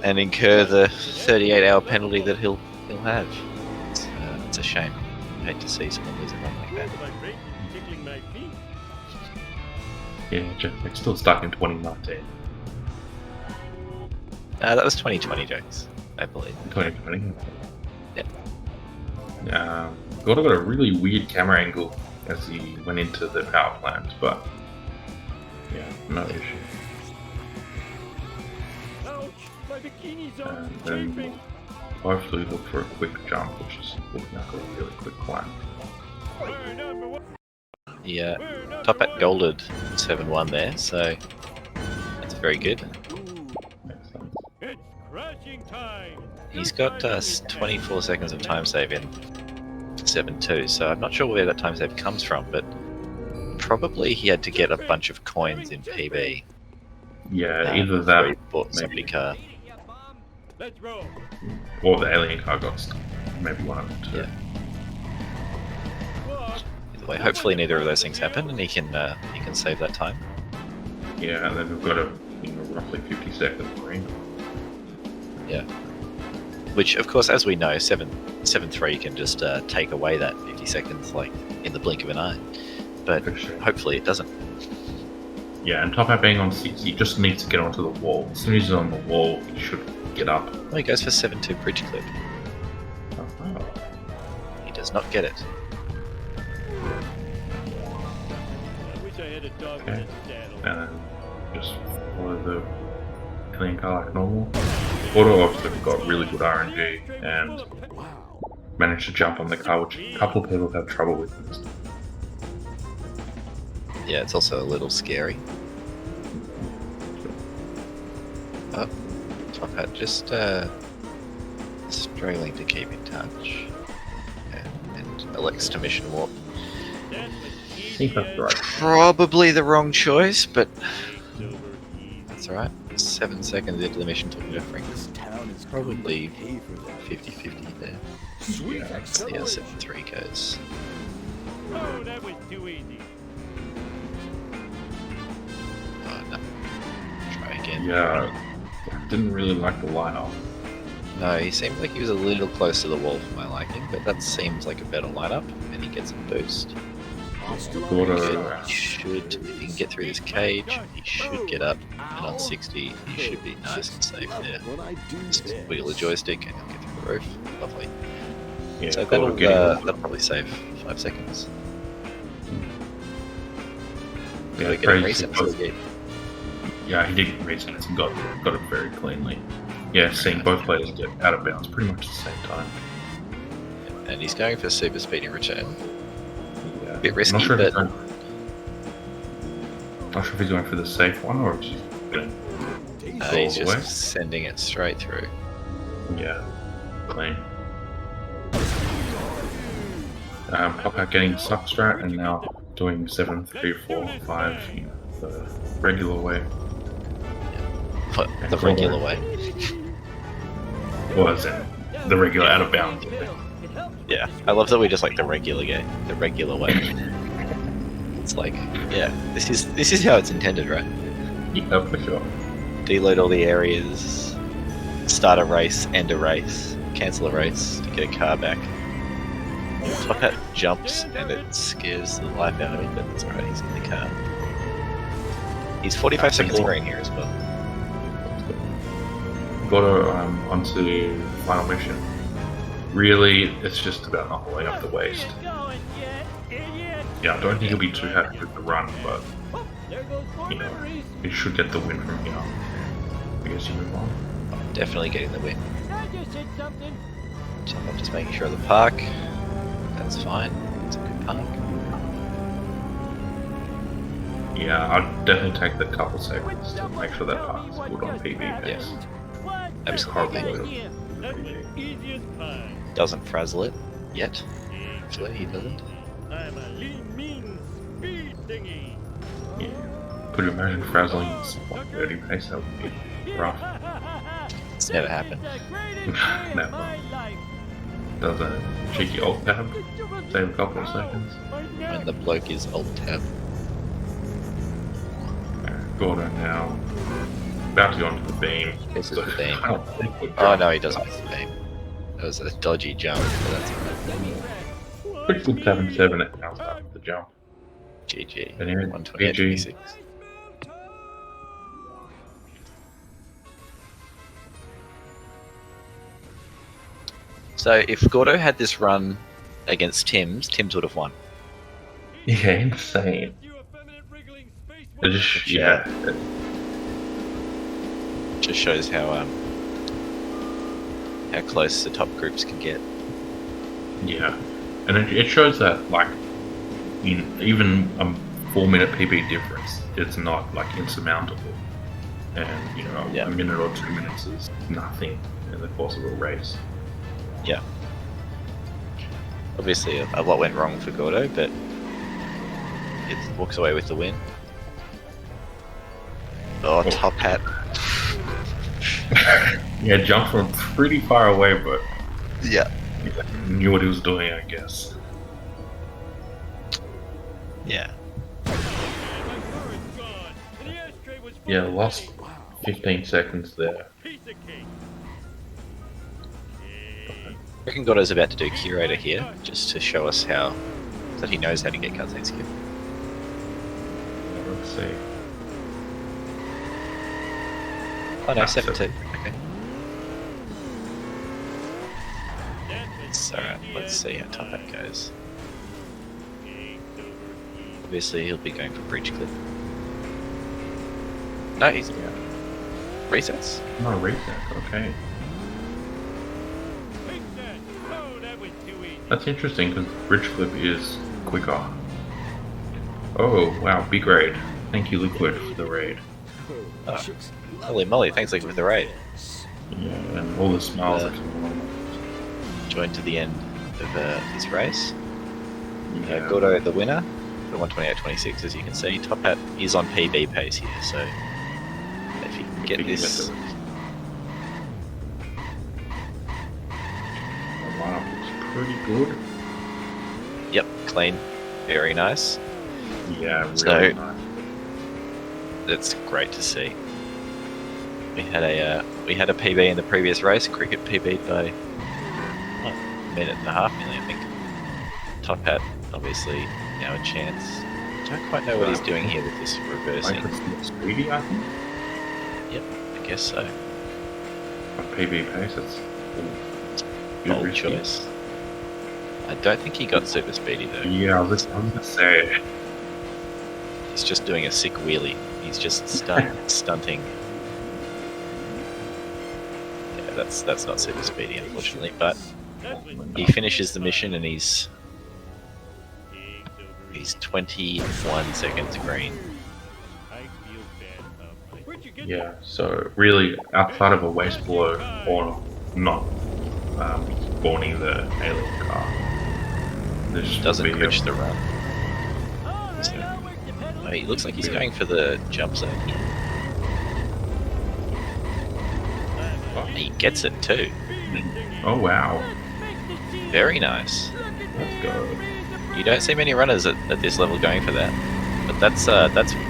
and incur the 38-hour penalty that he'll have. It's a shame. I hate to see someone lose a run like that. Yeah, it's still stuck in 2019. That was 2020 jokes, I believe. 2020? Yeah. Gordo got a really weird camera angle as he went into the power plant, but yeah, no issue. And then hopefully look for a quick jump, which is looking like a really quick climb. Yeah, TopHat golded 7-1 there, so that's very good. He's got 24 seconds of time save in 7-2, so I'm not sure where that time save comes from, but probably he had to get a bunch of coins in PB. Yeah, either that, he bought zombie car, or the alien car got stuck. Maybe one of them too. Yeah. Either way, hopefully neither of those things happen, and he can save that time. Yeah, and then we've got a roughly 50-second green. Yeah. Which, of course, as we know, 7-3 can just take away that 50 seconds, like, in the blink of an eye. But Sure. hopefully it doesn't. Yeah, and TopHat being on 6, he just needs to get onto the wall. As soon as he's on the wall, he should get up. Oh, he goes for 7-2 bridge clip. Oh. He does not get it. Okay. And then just follow the alien car like normal. Gordo obviously got really good RNG and managed to jump on the car, which a couple of people have trouble with. Yeah, it's also a little scary. Oh, TopHat just struggling to keep in touch. And elects to mission warp. I think that's right. Probably the wrong choice, but that's alright. 7 seconds into the mission talking to Frank. Probably 50-50 there. Yeah. Let's see how 7-3 goes. Oh, that was too easy. Oh no. Try again. Yeah, I didn't really like the lineup. No, he seemed like he was a little close to the wall for my liking, but that seems like a better lineup, and he gets a boost. Gordo, He should, if he can get through this cage, he should get up, and on 60, he should be nice and safe there. Just wiggle the joystick and he'll get through the roof. Lovely. yeah, So Gordo that'll probably save 5 seconds. yeah, Did we get a crazy. reset for the game? Yeah, he did reset it and got it very cleanly. Yeah, seeing both players get out of bounds pretty much at the same time. And he's going for super speedy return. Yeah. A bit risky, I'm not sure but if he's going for the safe one or if he's going to go all he's the just way. sending it straight through. Yeah, clean. TopHat getting the suck strat and now doing 7, 3, 4, 5 the regular way. But the regular way. Or as in the regular out of bounds. Yeah, I love that we just like the regular game, the regular way. It's like, yeah, this is how it's intended, right? Yeah, for sure. Deload all the areas, start a race, end a race, cancel a race to get a car back. TopHat jumps and it scares the life out of me, but it's alright, he's in the car. He's 45 seconds green here as well. Gordo onto final mission. Really, it's just about not holding up the waist. Yeah, I don't think he'll be too happy with the run, but you know, he should get the win from here. I guess you move on. Definitely getting the win. So I'm just making sure the park, that's fine. It's a good park. Yeah, I'd definitely take the couple seconds to make sure that part is good on PB pace. What? Absolutely. Yeah, that was easy as pie. Doesn't frazzle it yet. Hopefully he doesn't. I'm a lean, mean speed thingy. Yeah. Could you imagine frazzling 30 pace? That would be rough. It's never happened. Never. Does a cheeky alt tab save a couple of seconds? When the bloke is alt tab. Gordo now about to go onto the beam. Misses the beam. I don't think we'd Oh jump. no, he doesn't miss the beam. That was a dodgy jump, but that's okay. Pretty good 7-7 at now start with the jump. GG. And here, 128.26. So if Gordo had this run against Tim's would have won. Yeah, insane. It just, yeah. Just shows how close the top groups can get. Yeah. And it shows that, like, in even a 4-minute PB difference, it's not, like, insurmountable. And, you know, Yeah. a minute or 2 minutes is nothing in the course of a race. Yeah. Obviously, a lot went wrong for Gordo, but it walks away with the win. Oh, TopHat. Yeah, jumped from pretty far away, but Yeah. knew what he was doing, I guess. Yeah. Yeah, lost 15 seconds there. I reckon Gordo's about to do Curator here, just to show us that he knows how to get cutscene skip. Let's see. Oh no, That's 7-2. it. Okay. It's alright, let's see how TopHat goes. Obviously, he'll be going for Bridge Clip. No, he's resets. No reset, okay. That's interesting because Bridge Clip is quicker. Oh, wow, big raid. Thank you, Liquid, for the raid. Oh, holy moly, thanks Liquid for the raid. Yeah, and all the smiles that come along. Joined to the end of his race. Yeah, Gordo the winner for 128.26, as you can see. TopHat is on PB pace here, so if you can get this. Wow, it's pretty good. Yep, clean, very nice. Yeah, really So- nice. That's great to see. We had a PB in the previous race. Cricket PB'd by a minute and a half, nearly, I think. TopHat, obviously, now a chance. Don't quite know what he's doing here with this reversing. Like it's speedy, I think. Yep, I guess so. A PB pace, it's good Bold risky. choice. I don't think he got super speedy though. Yeah, I was gonna say. He's just doing a sick wheelie. He's just stunting. Yeah, that's not super speedy, unfortunately. But he finishes the mission and he's 21 seconds green. Yeah, so really, outside of a waste blow or not spawning the alien car, this should Doesn't be glitch the run. So, oh, he looks like he's going for the jump zone here. He gets it too. Oh wow, Very nice. let's go. You don't see many runners at this level going for that. But that's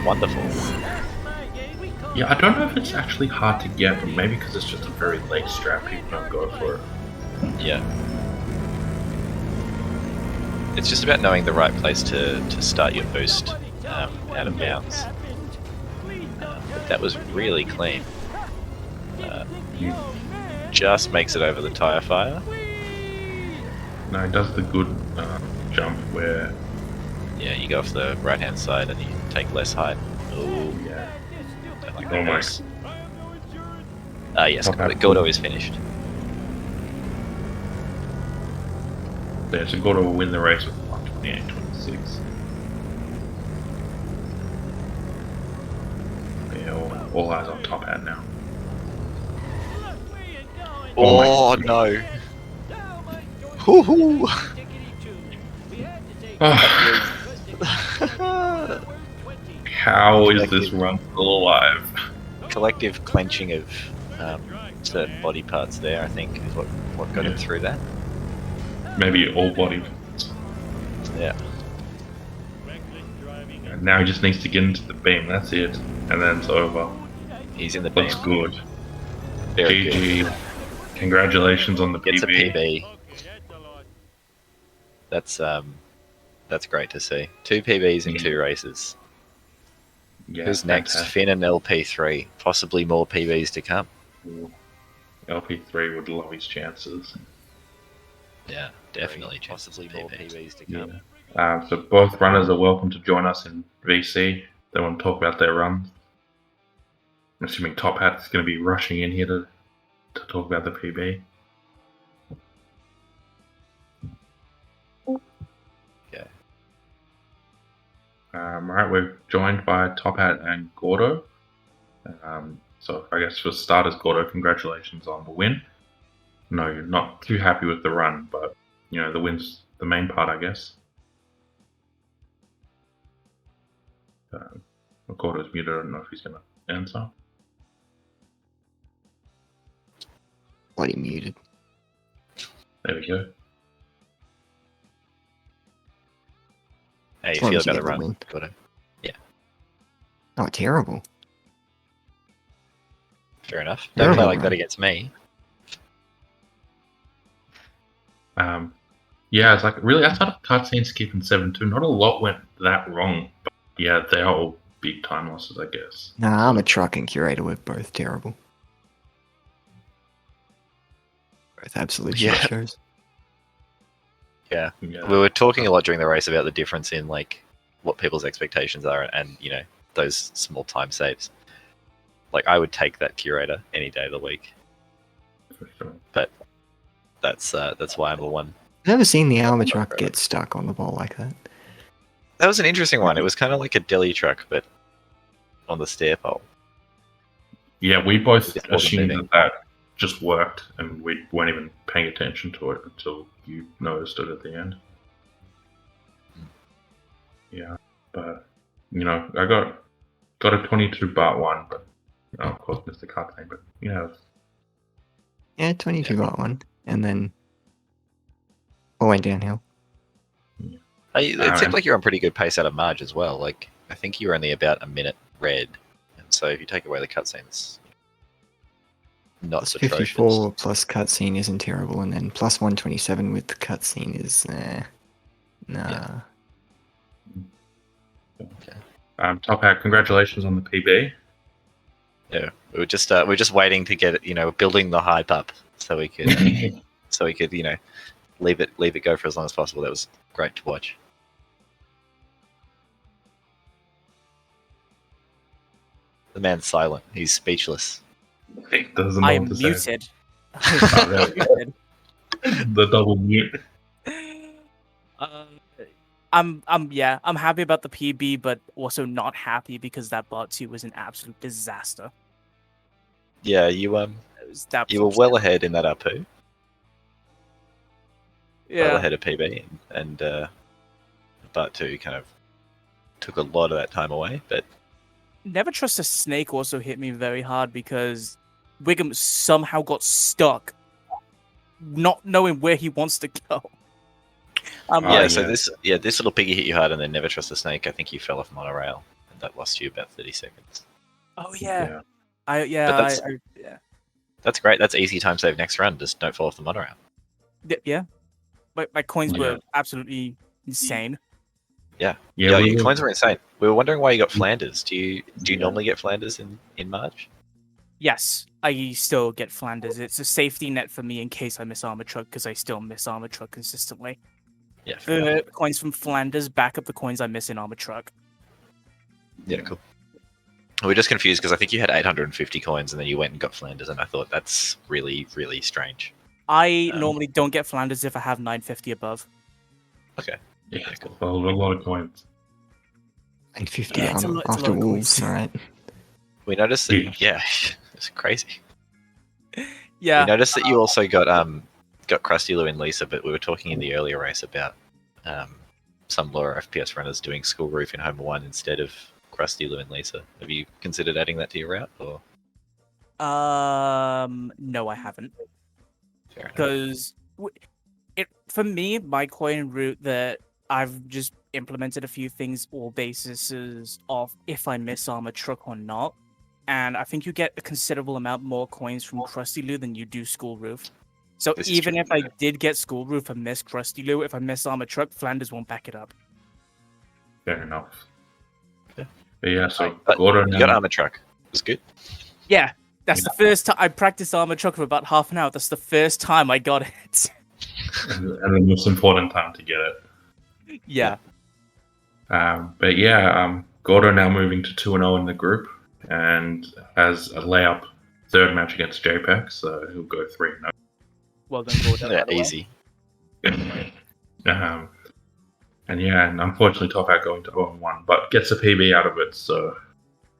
wonderful. Yeah, I don't know if it's actually hard to get, but maybe because it's just a very late strap, people don't go for it. Yeah. It's just about knowing the right place to start your boost out of bounds. But that was really clean. Just makes it over the tyre fire. No, it does the good jump where, Yeah, you go off the right hand side and you take less height. Oh, yeah, don't like Oh that my. noise. Yes, Okay. Gordo is finished. yeah, so Gordo will win the race with 128.26. all eyes on Top Hat now. Look where you're going. Oh, my no. Now my George Hoo-hoo. tickety two. We had to take Ah, how is this run still alive? Collective clenching of certain body parts there, I think, is what got him Yeah. through that. Maybe all body. Yeah. reckless driving. And now he just needs to get into the beam. That's it, and then it's over. He's in the beam. Looks good. Very good. GG. Congratulations on the Gets a PB. PB. Okay, that's a lot. That's great to see. 2 PBs in 2 races. Yeah, Who's next? fantastic. Finn and LP3. Possibly more PBs to come. LP3 would love his chances. Yeah, definitely. Possibly more PBs to come. Yeah. So both runners are welcome to join us in VC. They want to talk about their runs. I'm assuming Top Hat's going to be rushing in here to talk about the PB. Okay. Alright, we're joined by Top Hat and Gordo. So I guess for starters, Gordo, congratulations on the win. No, you're not too happy with the run, but you know the win's the main part, I guess. Gordo's muted. I don't know if he's going to answer. Bloody muted. There we go. How you As long feel as you about the get the run? win. Got it. Oh, terrible. Fair enough. Don't play Terrible like that run. against me. Yeah, it's like really outside of cutscene skip and 7-2, not a lot went that wrong. But yeah, they are all big time losses, I guess. Nah, I'm a truck and curator were both terrible. Both absolute shit Yeah. shows. Yeah. Yeah. We were talking a lot during the race about the difference in like what people's expectations are and you know, those small time saves. Like I would take that curator any day of the week. For sure. That's why I'm the one. Never seen the armor truck get stuck on the ball like that. That was an interesting one. It was kind of like a deli truck, but on the stair pole. Yeah, we both It wasn't assumed moving. that just worked, and we weren't even paying attention to it until you noticed it at the end. Yeah, but you know, I got a 22 bar 1, but of course missed the cutscene. But you know, Yeah, 22 got one. And then all went downhill. It seemed like you're on pretty good pace out of Marge as well. Like I think you were only about a minute red, and so if you take away the cutscenes, not Plus atrocious. 54 plus cutscene isn't terrible. And then plus 127 with the cutscene is, nah. Yeah. Top Hat, congratulations on the PB. Yeah, we're just waiting to get it, you know, building the hype up so we could you know leave it go for as long as possible. That was great to watch. The man's silent. He's speechless. He doesn't know I am what to say. muted. Oh, there we go. The double mute. I'm happy about the PB, but also not happy because that bot 2 was an absolute disaster. Yeah, you It was that you were well ahead in that Apu. Well yeah. ahead of PB, and Part 2 kind of took a lot of that time away. But Never Trust a Snake also hit me very hard because Wiggum somehow got stuck, not knowing where he wants to go. so yeah. this little piggy hit you hard, and then Never Trust a Snake. I think you fell off monorail, and that lost you about 30 seconds. Oh yeah, But that's great. That's easy time save next run. Just don't fall off the monorail. yeah. My coins Yeah. were absolutely insane. Yeah, Yeah, your coins were insane. We were wondering why you got Flanders. Do you Yeah. normally get Flanders in March? Yes, I still get Flanders. It's a safety net for me in case I miss Armor Truck because I still miss Armor Truck consistently. Yeah, fair enough. The coins from Flanders back up the coins I miss in Armor Truck. Yeah, cool. We're just confused because I think you had 850 coins and then you went and got Flanders, and I thought that's really, really strange. I normally don't get Flanders if I have 950 above. Okay. Yeah, cool. a lot of coins. And 50 Yeah, it's a lot after of Wolves, coins. alright. We noticed that. Yeah. Yeah, it's crazy. Yeah. We noticed that you also got Krusty, Lou, and Lisa, but we were talking in the earlier race about some lower FPS runners doing School Roof in Homer 1 instead of Krusty, Lou, and Lisa. Have you considered adding that to your route? Or No, I haven't. fair enough. Because for me, my coin route that I've just implemented a few things all bases of if I miss Armor Truck or not. And I think you get a considerable amount more coins from Krusty Lou than you do School Roof. So This is even true, if I did get School Roof and miss Krusty Lou, if I miss Armor Truck, Flanders won't back it up. Fair enough. Yeah. But yeah, so But Gordo you got now. Armor Truck. It was good. Yeah, that's the first time I practiced Armor Truck for about half an hour. That's the first time I got it. And the most important time to get it. Yeah. But yeah, Gordo now moving to 2-0 in the group and has a layup third match against JPEG, so he'll go 3-0. Well done, Gordon. Yeah, easy. And yeah, and unfortunately TopHat going to 0-1, but gets a PB out of it, so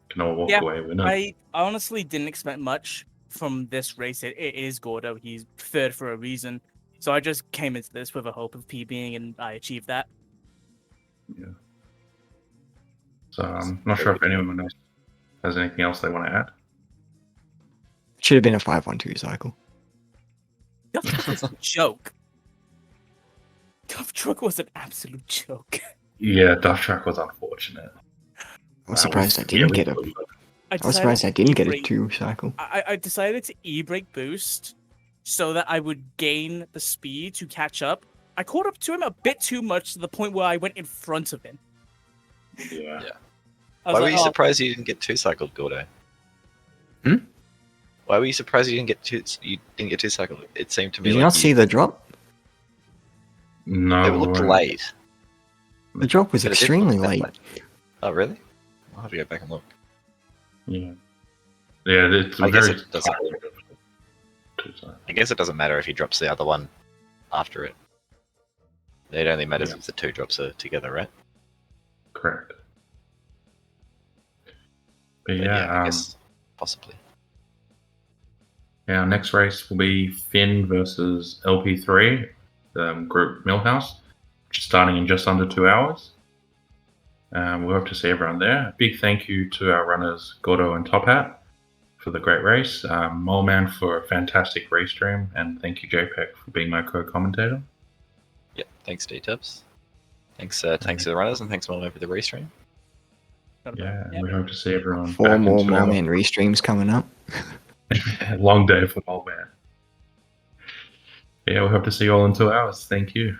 can all walk away with it. I honestly didn't expect much from this race. It is Gordo. He's third for a reason. So I just came into this with a hope of PBing, and I achieved that. Yeah. So I'm not sure if anyone else has anything else they want to add. Should have been a 5-1-2 cycle. Duff was a joke. Duff Truck was an absolute joke. Yeah, Duff Track was unfortunate. I was surprised I didn't get a. I was surprised I didn't get a 2 cycle. I decided to e-brake boost so that I would gain the speed to catch up. I caught up to him a bit too much to the point where I went in front of him. Yeah. Why were you surprised you didn't get 2 cycled, Gordo? Hmm? Why were you surprised you didn't get 2? You didn't get 2 cycled. It seemed to me Did you like not see the drop? No. it looked late. The drop was But it didn't extremely look that late. Oh, really? I'll have to go back and look. Yeah. Yeah, it's I guess very it doesn't. I guess it doesn't matter if he drops the other one after it. It only matters if the 2 drops are together, right? Correct. But But yeah, I guess possibly. our next race will be Finn versus LP3, Group Millhouse, which is starting in just under 2 hours. We hope to see everyone there. A big thank you to our runners Gordo and TopHat for the great race, Moleman for a fantastic race stream, and thank you JPEG for being my co-commentator. Yeah, thanks D-Tubs. Thanks to the runners, and thanks Momo for the race stream. Yeah, and we hope to see everyone 4 back more in 2 hours. Moleman restreams coming up. Long day for Moleman. Yeah, we hope to see you all in 2 hours. Thank you.